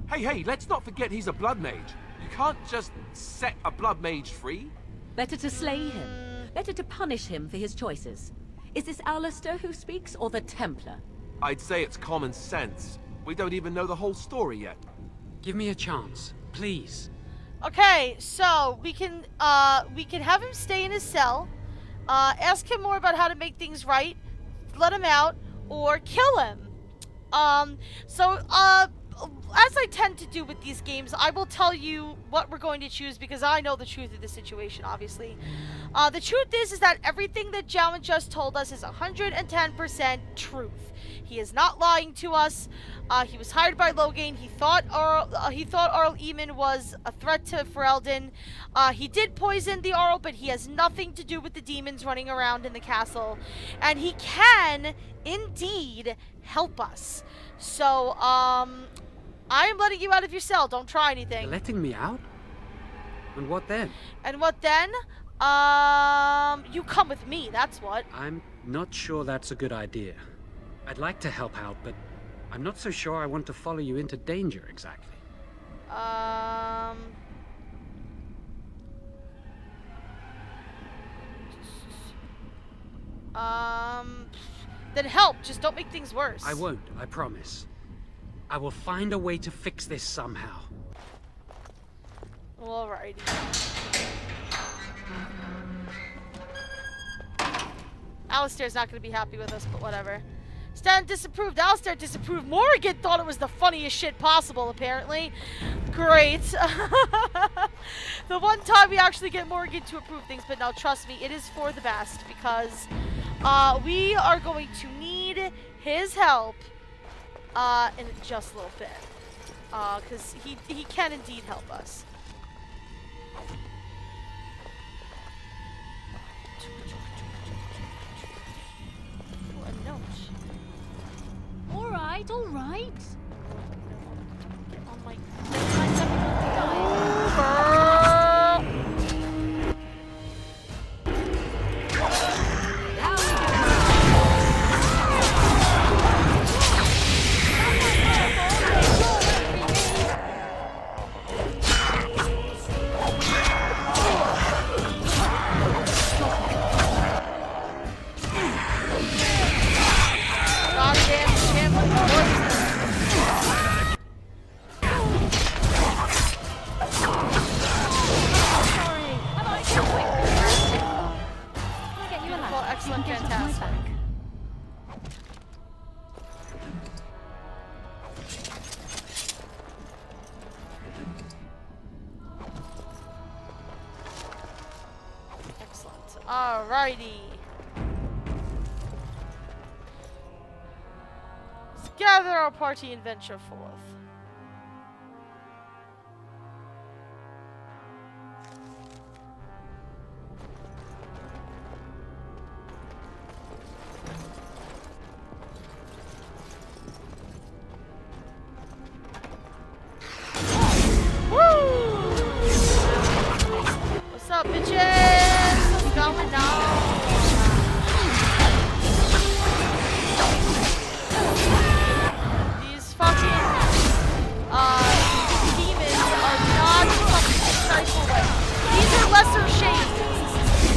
Hey, let's not forget he's a blood mage. You can't just set a blood mage free. Better to slay him. Better to punish him for his choices. Is this Alistair who speaks, or the Templar? I'd say it's common sense. We don't even know the whole story yet. Give me a chance, please. Okay, so we can have him stay in his cell, ask him more about how to make things right, let him out, or kill him. As I tend to do with these games, I will tell you what we're going to choose because I know the truth of the situation, obviously. The truth is that everything that Jowen just told us is 110% truth. He is not lying to us. He was hired by Loghain. He thought Arl Eamon was a threat to Ferelden. He did poison the Arl, but he has nothing to do with the demons running around in the castle. And he can, indeed, help us. So, I am letting you out of your cell. Don't try anything. You're letting me out? And what then? And what then? You come with me, that's what. I'm not sure that's a good idea. I'd like to help out, but I'm not so sure I want to follow you into danger exactly. Then help. Just don't make things worse. I won't, I promise. I will find a way to fix this somehow. Alrighty. Alistair's not going to be happy with us, but whatever. Stan disapproved. Alistair disapproved. Morrigan thought it was the funniest shit possible, apparently. Great. The one time we actually get Morrigan to approve things, but no, trust me, it is for the best, because we are going to need his help in just a little bit. Because he can indeed help us. All right, all right. Oh my Alrighty. Let's gather our party and venture forth. What's up, bitches? What's going on? These fucking demons are not fucking trifle like. These are lesser shades.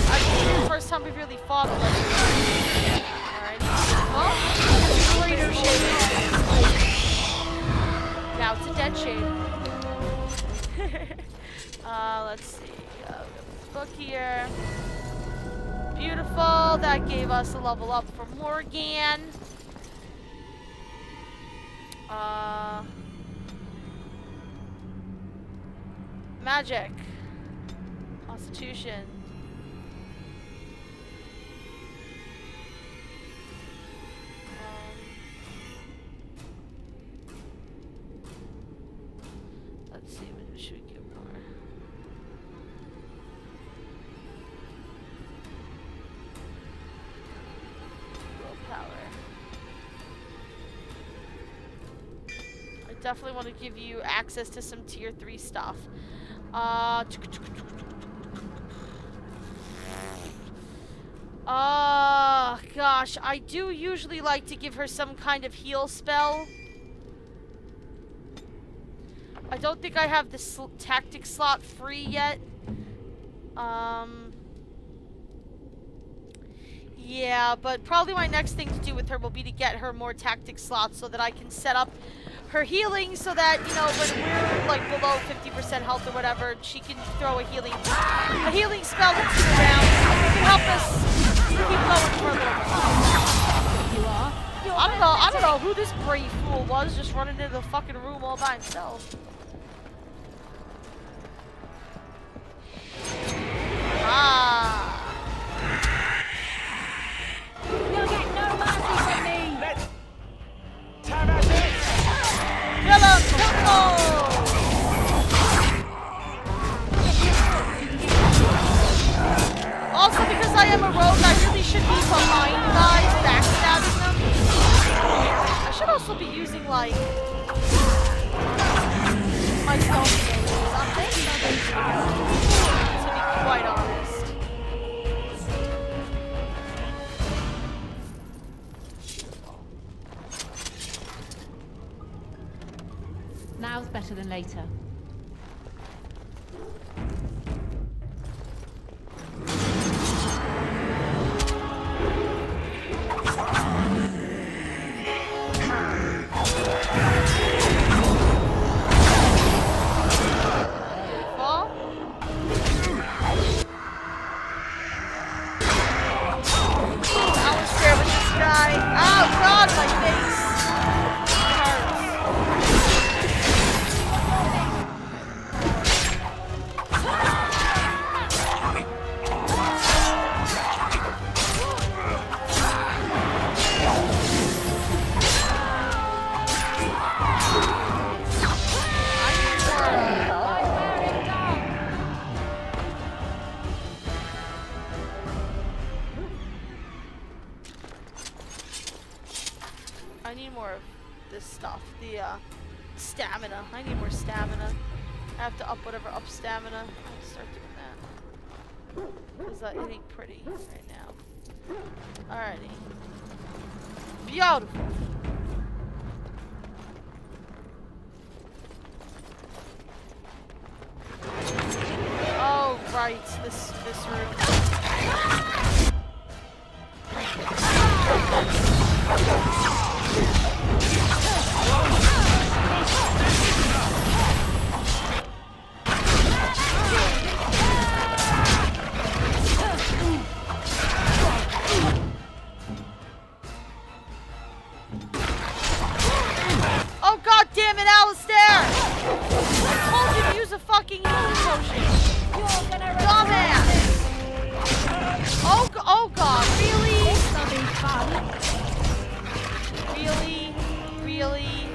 I think it's the first time we've really fought a lesser shade. Alright. Oh, greater shade. Now it's a dead shade. Let's see. We got this book here. Beautiful. That gave us a level up for Morgan. Magic. Constitution. Let's see, what should we get more? Willpower. I definitely want to give you access to some tier 3 stuff. Gosh, I do usually like to give her some kind of heal spell. I don't think I have the tactic slot free yet. Yeah, but probably my next thing to do with her will be to get her more tactic slots so that I can set up her healing so that, you know, when we're like below 50% health or whatever, she can throw a healing spell into the round. It can help us keep going for a little bit. You are? I don't know who this brave fool was just running into the fucking room all by himself. Ah. You'll get no mercy from me! Let's have at this! Kill him! Kill Also, because I am a rogue, I really should be behind guys, backstabbing them. I should also be using, like, my stealth abilities. I'm thinking of it, to be quite honest. Now's better than later. I need more of this stuff. The stamina. I need more stamina. I have to up whatever up stamina. I have to start doing that. Because it ain't pretty right now. Alrighty. Beautiful. Oh right, this room. Oh god damn it, Alistair! I told you to use a fucking healing potion. Dumbass! Oh God, really? This will be fun. Really? Really?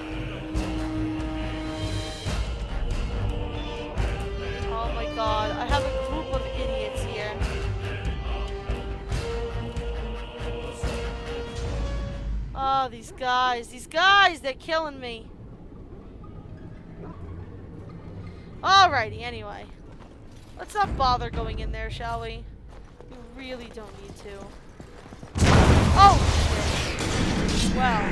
Oh my God, I have a group of idiots here. Oh, these guys, they're killing me. Alrighty, anyway. Let's not bother going in there, shall we? We really don't need to. Oh, shit. Well.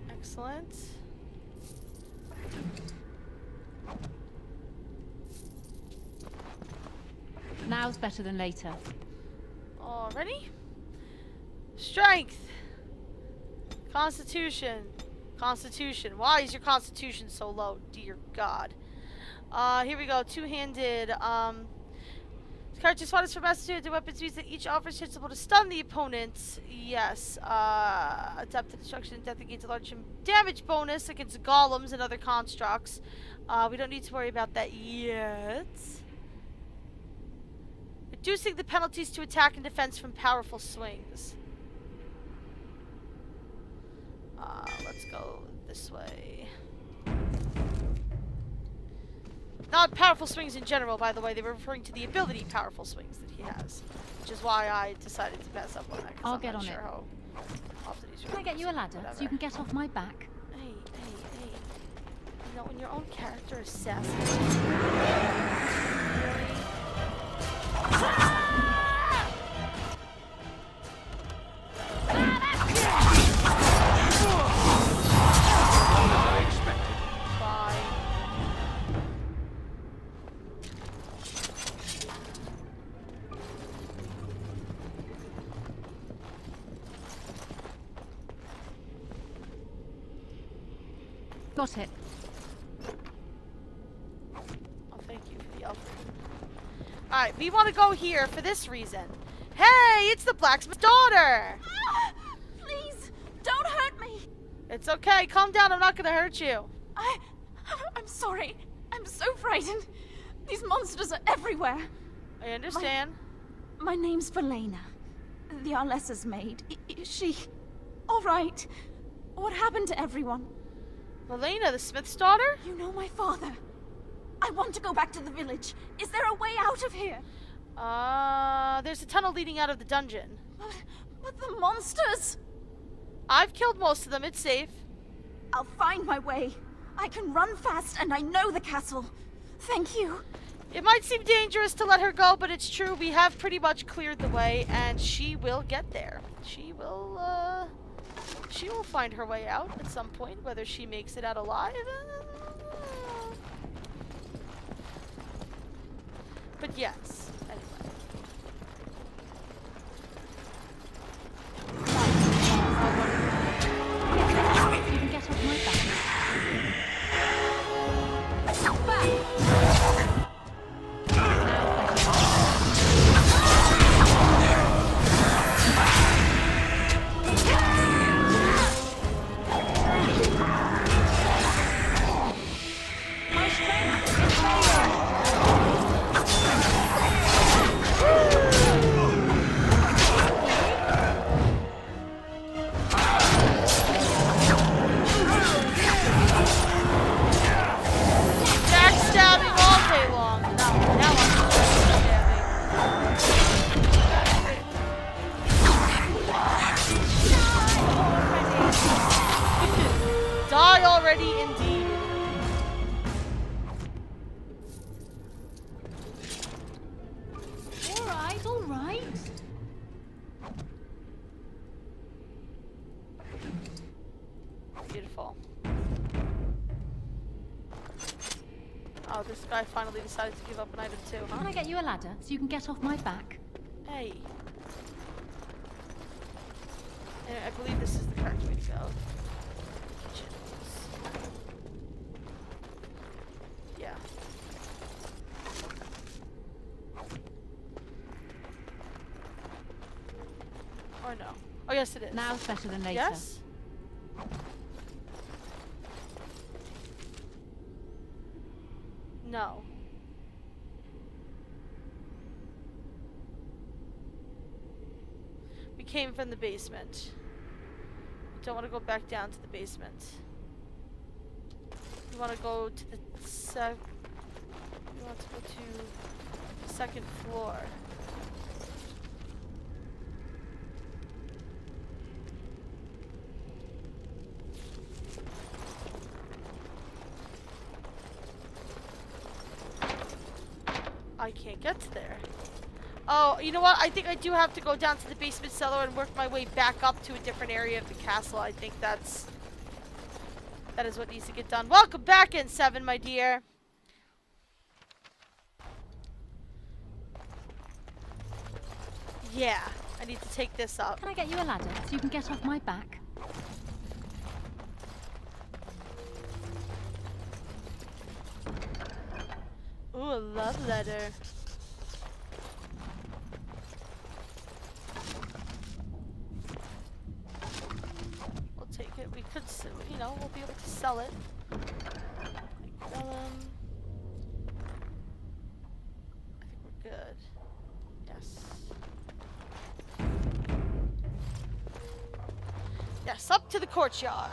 Excellent. Now's better than later. Already? Strength. Constitution. Constitution. Why is your constitution so low? Dear God. Here we go. Two-handed. Character spot is for master the weapons means that each offers hits able to stun the opponent. Yes. Adapt to destruction and death and gains a large damage bonus against golems and other constructs. We don't need to worry about that yet. Reducing the penalties to attack and defense from powerful swings. Let's go this way. Not powerful swings in general, by the way. They were referring to the ability powerful swings that he has. Which is why I decided to pass up on that. I'll get on it. Can I get you a ladder so you can get off my back? Hey. You know, when your own character is sassy. Got it. Oh, thank you for the upgrade. Alright, we want to go here for this reason. Hey, it's the blacksmith's daughter! Please, don't hurt me! It's okay, calm down, I'm not going to hurt you. I'm sorry. I'm so frightened. These monsters are everywhere. I understand. My name's Valena. The Arlessa's maid. Is she alright? What happened to everyone? Valena, the smith's daughter? You know my father. I want to go back to the village. Is there a way out of here? There's a tunnel leading out of the dungeon. But the monsters! I've killed most of them, it's safe. I'll find my way. I can run fast and I know the castle. Thank you. It might seem dangerous to let her go, but it's true. We have pretty much cleared the way and she will get there. She will find her way out at some point, whether she makes it out alive. But yes, anyway. You can get off my It's all right. Beautiful. Oh, this guy finally decided to give up an item too, huh? Can I get you a ladder so you can get off my back? Hey. And I believe this is the correct way to go. Yeah. Or no. Oh, yes, it is. Now it's better than later. Yes? No. We came from the basement. We don't want to go back down to the basement. We want to go to the we want to go to the second floor. I can't get to there. Oh, you know what? I think I do have to go down to the basement cellar and work my way back up to a different area of the castle. I think that is what needs to get done. Welcome back in, Seven, my dear. Yeah, I need to take this up. Can I get you a ladder so you can get off my back? Ooh, a love letter. We'll take it. We could, you know, we'll be able to sell it. I think we're good. Yes. Yes, up to the courtyard.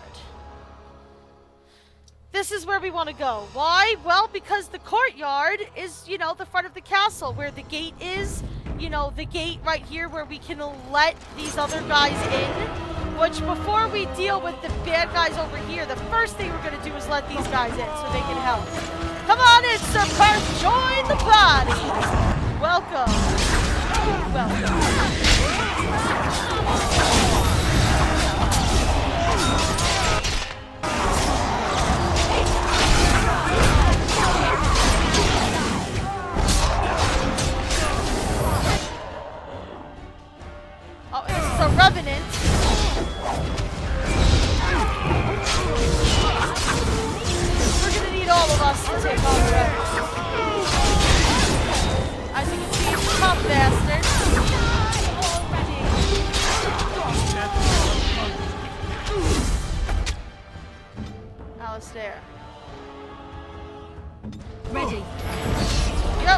This is where we want to go. Why? Well, because the courtyard is, you know, the front of the castle where the gate is. You know, the gate right here where we can let these other guys in. Which, before we deal with the bad guys over here, the first thing we're going to do is let these guys in so they can help. Come on in, Sir Perth. Join the party. Welcome. Welcome. Oh, this is a revenant. We're gonna need all of us to take on the revenant. As you can see, it's a tough bastard. Alistair. Ready. Go.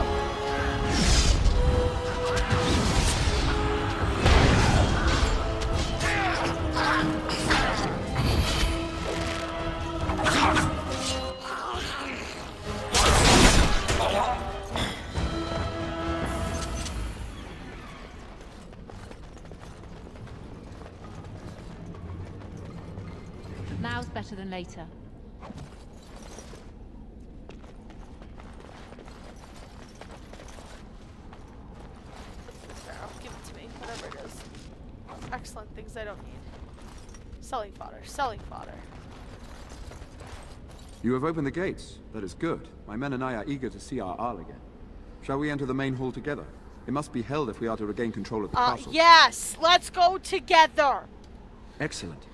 Now's better than later. Give it to me, whatever it is. Excellent things I don't need. Selling fodder, selling fodder. You have opened the gates. That is good. My men and I are eager to see our Arl again. Shall we enter the main hall together? It must be held if we are to regain control of the castle. Yes! Let's go together! Excellent.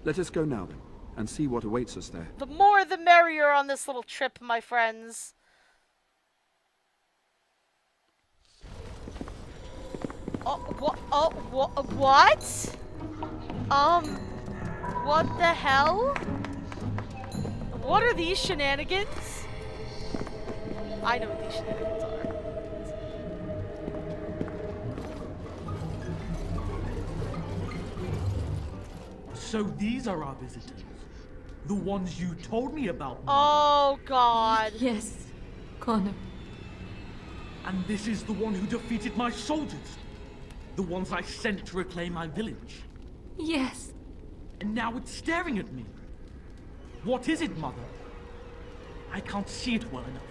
Let us go now then, and see what awaits us there. The more the merrier on this little trip, my friends. Oh, what? Oh, what? What the hell? What are these shenanigans? I know what these shenanigans are. So these are our visitors. The ones you told me about. Oh, God. Yes, Connor. And this is the one who defeated my soldiers. The ones I sent to reclaim my village. Yes. And now it's staring at me. What is it, Mother? I can't see it well enough.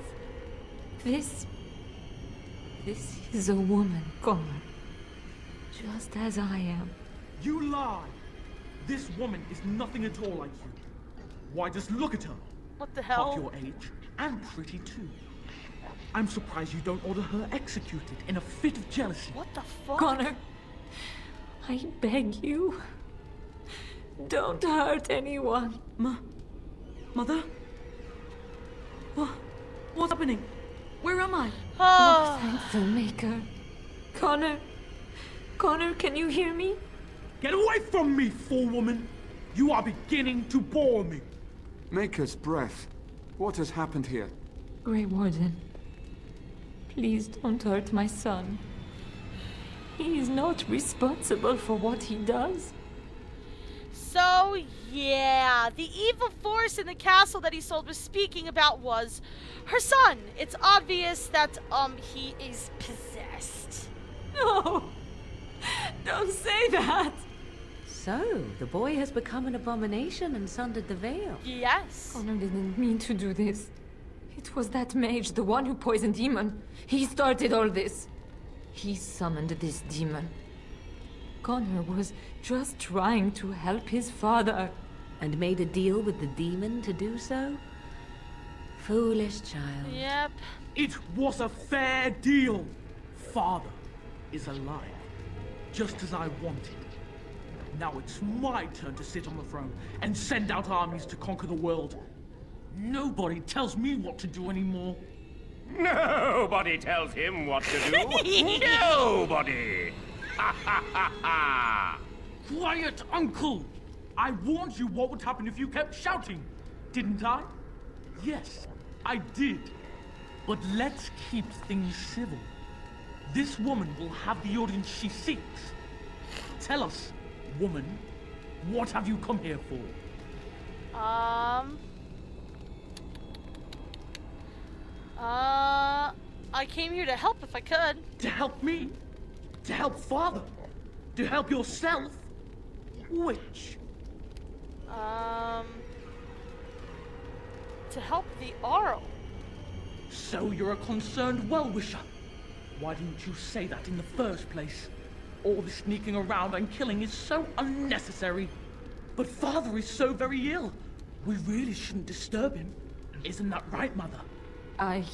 This is a woman, Connor. Just as I am. You lie! This woman is nothing at all like you. Why, just look at her. What the hell? Half your age, and pretty too. I'm surprised you don't order her executed in a fit of jealousy. What the fuck? Connor, I beg you. Don't hurt anyone. Mother? What's happening? Where am I? Oh, thankful maker. Connor, can you hear me? Get away from me, fool woman! You are beginning to bore me. Maker's breath. What has happened here? Grey Warden, please don't hurt my son. He is not responsible for what he does. So, yeah, the evil force in the castle that Isolde was speaking about was her son. It's obvious that, he is possessed. No! Don't say that! So, the boy has become an abomination and sundered the veil. Yes. Connor didn't mean to do this. It was that mage, the one who poisoned Eamon. He started all this. He summoned this demon. Connor was just trying to help his father. And made a deal with the demon to do so? Foolish child. Yep. It was a fair deal. Father is alive, just as I wanted. Now it's my turn to sit on the throne and send out armies to conquer the world. Nobody tells me what to do anymore. Nobody tells him what to do. Nobody. Ha ha ha ha. Quiet, Uncle! I warned you what would happen if you kept shouting, didn't I? Yes, I did. But let's keep things civil. This woman will have the audience she seeks. Tell us, woman, what have you come here for? I came here to help if I could. To help me? To help Father? To help yourself? Which? To help the Arl. So you're a concerned well-wisher. Why didn't you say that in the first place? All the sneaking around and killing is so unnecessary. But Father is so very ill. We really shouldn't disturb him. Isn't that right, Mother? I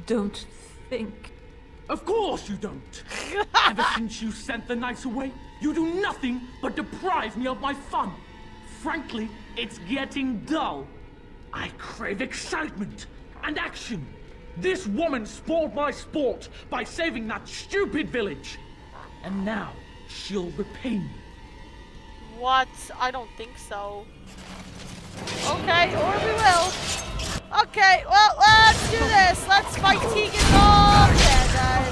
don't think... Of course you don't! Ever since you sent the knights away, you do nothing but deprive me of my fun. Frankly, it's getting dull. I crave excitement and action. This woman spoiled my sport by saving that stupid village. And now, she'll repay me. What? I don't think so. Okay, or we will. Okay, well, let's do this. Let's fight Teagan all dead, guys.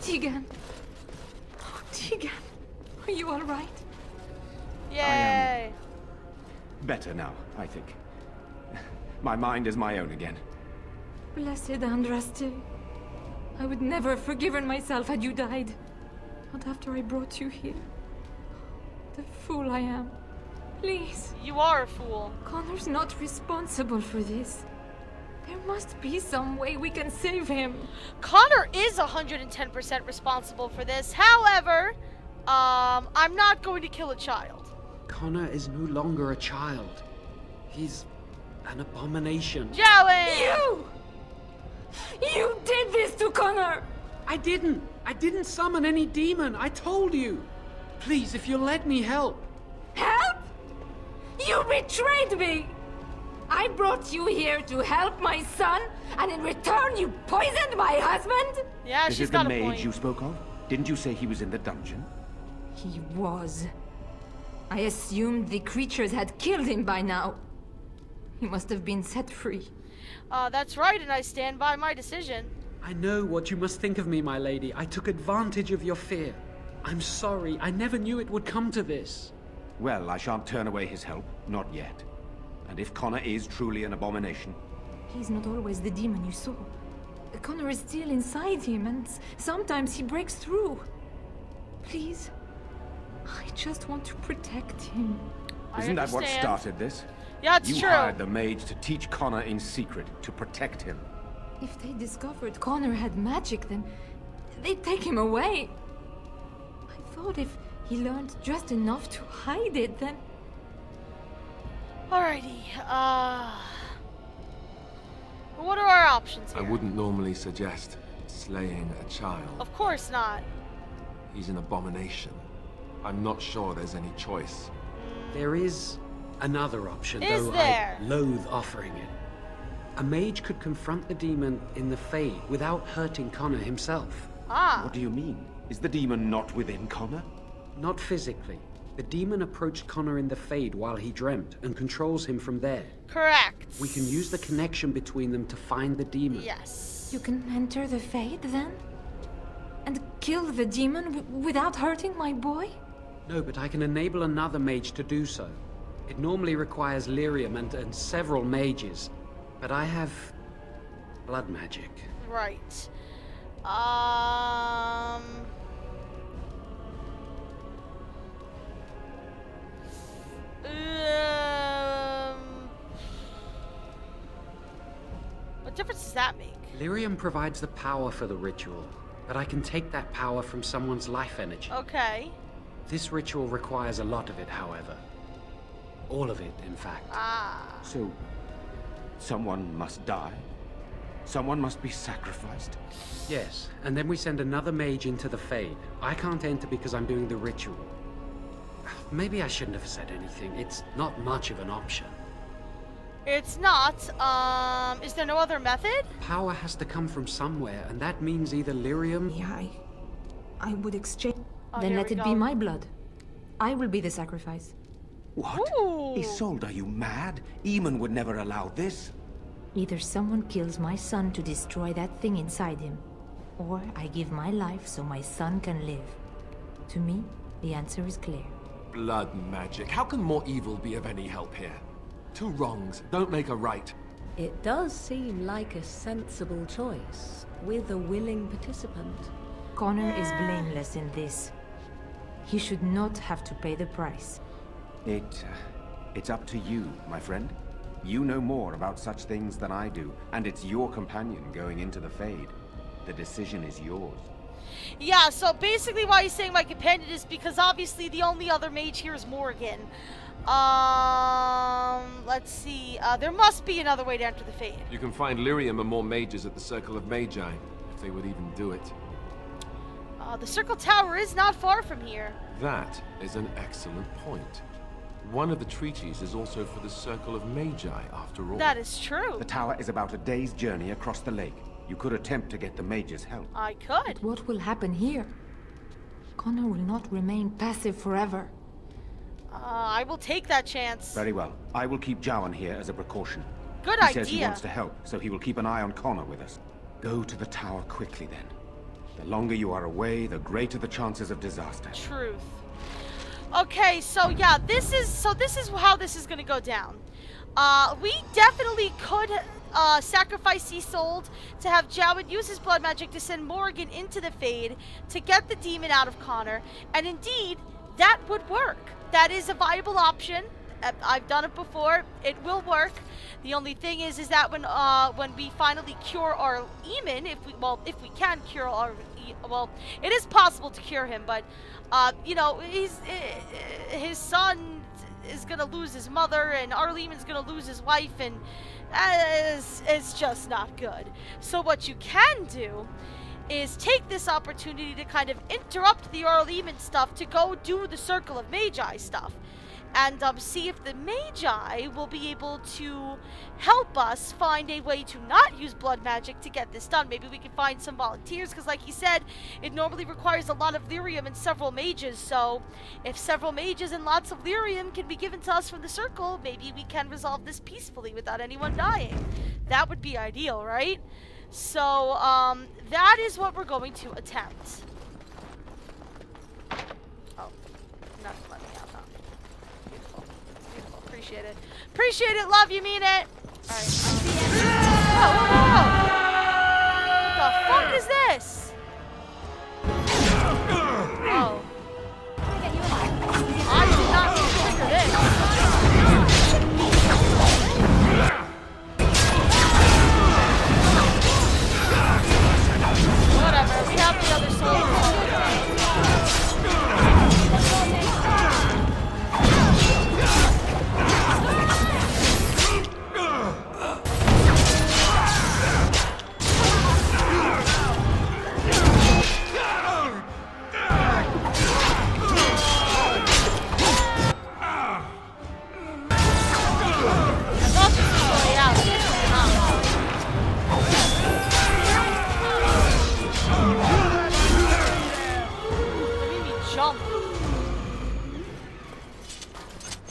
Teagan. Oh, Teagan. Are you all right? Yay. Better now, I think. My mind is my own again. Blessed Andraste. I would never have forgiven myself had you died. Not after I brought you here. The fool I am. Please. You are a fool. Connor's not responsible for this. There must be some way we can save him. Connor is 110% responsible for this. However, I'm not going to kill a child. Connor is no longer a child. He's an abomination. Joey! You did this to Connor! I didn't summon any demon. I told you. Please, if you'll let me help. Help? You betrayed me! I brought you here to help my son, and in return you poisoned my husband? Yeah, Is she's it got the a mage point. you spoke of? Didn't you say he was in the dungeon? He was. I assumed the creatures had killed him by now. He must have been set free. That's right, and I stand by my decision. I know what you must think of me, my lady. I took advantage of your fear. I'm sorry. I never knew it would come to this. Well, I shan't turn away his help. Not yet. And if Connor is truly an abomination... He's not always the demon you saw. Connor is still inside him, and sometimes he breaks through. Please, I just want to protect him. Isn't that what started this? Yeah, it's you true. You hired the mage to teach Connor in secret, to protect him. If they discovered Connor had magic, then they'd take him away. I thought if he learned just enough to hide it, then... Alrighty, what are our options here? I wouldn't normally suggest slaying a child. Of course not. He's an abomination. I'm not sure there's any choice. There is another option, Is though there? I loathe offering it. A mage could confront the demon in the Fade without hurting Connor himself. Ah. What do you mean? Is the demon not within Connor? Not physically. The demon approached Connor in the Fade while he dreamt and controls him from there. Correct. We can use the connection between them to find the demon. Yes. You can enter the Fade, then? And kill the demon without hurting my boy? No, but I can enable another mage to do so. It normally requires lyrium and several mages. But I have... blood magic. Right. What difference does that make? Lyrium provides the power for the ritual, but I can take that power from someone's life energy. Okay. This ritual requires a lot of it, however. All of it, in fact. Ah. So, someone must die? Someone must be sacrificed? Yes, and then we send another mage into the Fade. I can't enter because I'm doing the ritual. Maybe I shouldn't have said anything. It's not much of an option. It's not. Is there no other method? Power has to come from somewhere, and that means either lyrium... Yeah, I would exchange... Oh, then here let we it go. be my blood. I will be the sacrifice. What? Ooh. Isolde, are you mad? Eamon would never allow this. Either someone kills my son to destroy that thing inside him, or I give my life so my son can live. To me, the answer is clear. Blood magic. How can more evil be of any help here? Two wrongs don't make a right. It does seem like a sensible choice, with a willing participant. Connor is blameless in this. He should not have to pay the price. It's up to you, my friend. You know more about such things than I do, and it's your companion going into the Fade. The decision is yours. Yeah, so basically why he's saying my companion is because obviously the only other mage here is Morgan. Let's see. There must be another way to enter the Fade. You can find lyrium and more mages at the Circle of Magi, if they would even do it. The Circle Tower is not far from here. That is an excellent point. One of the treaties is also for the Circle of Magi, after all. That is true. The tower is about a day's journey across the lake. You could attempt to get the mage's help. I could. But what will happen here? Connor will not remain passive forever. I will take that chance. Very well. I will keep Jowan here as a precaution. Good He idea. says he wants to help, so he will keep an eye on Connor with us. Go to the tower quickly, then. The longer you are away, the greater the chances of disaster. Truth. Okay, so yeah, this is how this is gonna go down. We definitely could sacrifice Isolde to have Jowan use his blood magic to send Morgan into the Fade to get the demon out of Connor, and indeed, that would work. That is a viable option. I've done it before. It will work. The only thing is that when we finally cure our Eamon, if we can cure our, well, it is possible to cure him, but you know, his son is gonna lose his mother, and our Eamon's gonna lose his wife, and it's just not good. So what you can do is take this opportunity to kind of interrupt the Eamon stuff to go do the Circle of Magi stuff. and see if the Magi will be able to help us find a way to not use blood magic to get this done. Maybe we can find some volunteers, because like he said, it normally requires a lot of lyrium and several mages, so if several mages and lots of lyrium can be given to us from the circle, maybe we can resolve this peacefully without anyone dying. That would be ideal, right? So, that is what we're going to attempt. Oh, not let me out, huh? Beautiful. Beautiful. Appreciate it. Appreciate it. Love you. Mean it. Alright. Whoa. What the fuck is this? Oh. I did not mean to trigger this. Whatever. We have the other soldiers.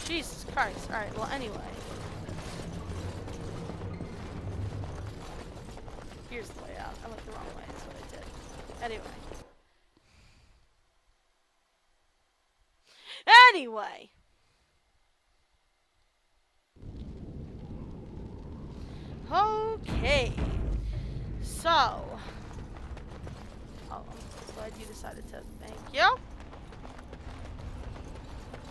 Jesus Christ. Alright, well, anyway. Here's the way out. I went the wrong way. That's what I did. Anyway. Anyway. Okay. So. Oh, I'm glad you decided to. Thank you.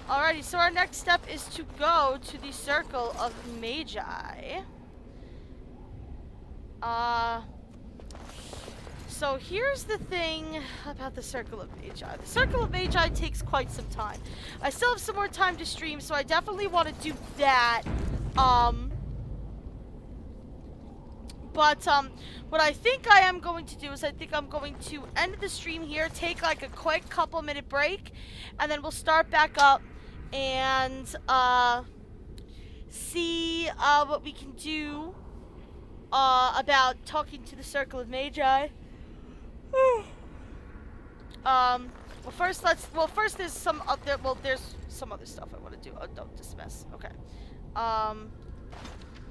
Alrighty, so our next step is to go to the Circle of Magi. So here's the thing about the Circle of Magi. The Circle of Magi takes quite some time. I still have some more time to stream, so I definitely want to do that. But what I think I am going to do is I think I'm going to end the stream here, take like a quick couple-minute break, and then we'll start back up and see what we can do about talking to the Circle of Magi. Well, first there's some other, there's some other stuff I want to do. Oh, don't dismiss. Okay.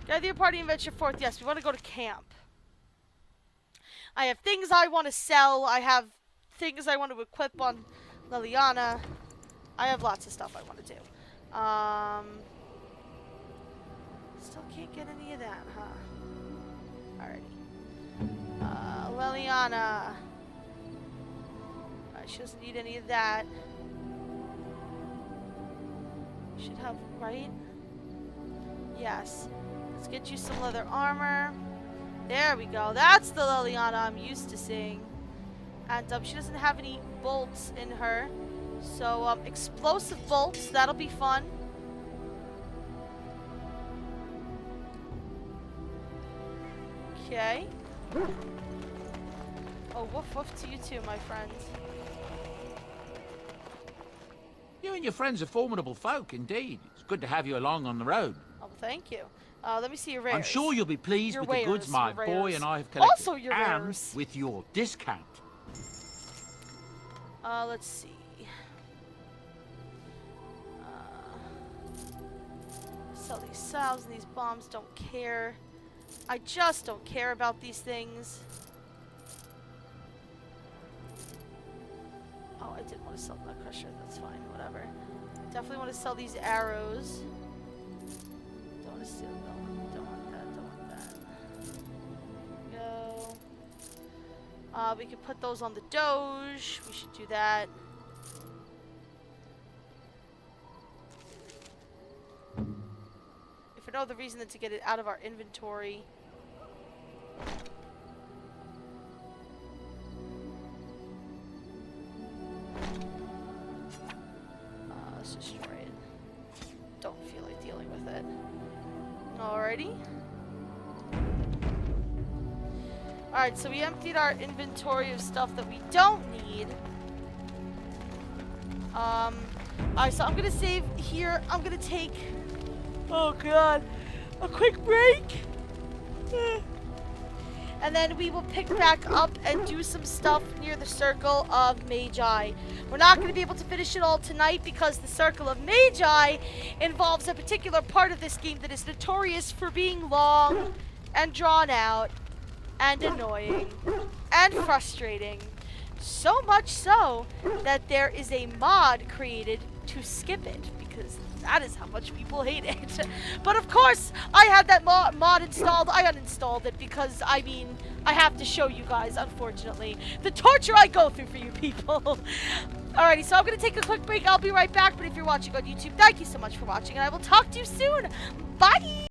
Gather your party and venture forth. Yes, we want to go to camp. I have things I want to sell. I have things I want to equip on Liliana. I have lots of stuff I want to do. Still can't get any of that, huh? Alrighty. Liliana. She doesn't need any of that. Should have, right? Yes. Let's get you some leather armor. There we go. That's the Liliana I'm used to seeing. And she doesn't have any bolts in her. So, explosive bolts. That'll be fun. Okay. Oh, woof woof to you too, my friends. You and your friends are formidable folk, indeed. It's good to have you along on the road. Oh, thank you. Let me see your rares. I'm sure you'll be pleased your with the goods my your boy rares. and I have collected. Also your and rares. with your discount. Let's see. Sell these salves and these bombs. Don't care. I just don't care about these things. Oh, I did want to sell that crusher. That's fine. Whatever. Definitely want to sell these arrows. Don't want to steal. Don't want that. Don't want that. Go. We could put those on the Doge. We should do that. If for no other reason than to get it out of our inventory. Let's destroy it. Don't feel like dealing with it. Alrighty. Alright, so we emptied our inventory of stuff that we don't need. Alright, so I'm gonna save here. I'm gonna take, oh god, a quick break. And then we will pick back up and do some stuff near the Circle of Magi. We're not going to be able to finish it all tonight because the Circle of Magi involves a particular part of this game that is notorious for being long and drawn out and annoying and frustrating. So much so that there is a mod created to skip it because that is how much people hate it. But of course, I had that mod installed. I uninstalled it because, I mean, I have to show you guys, unfortunately, the torture I go through for you people. Alrighty, so I'm going to take a quick break. I'll be right back. But if you're watching on YouTube, thank you so much for watching. And I will talk to you soon. Bye!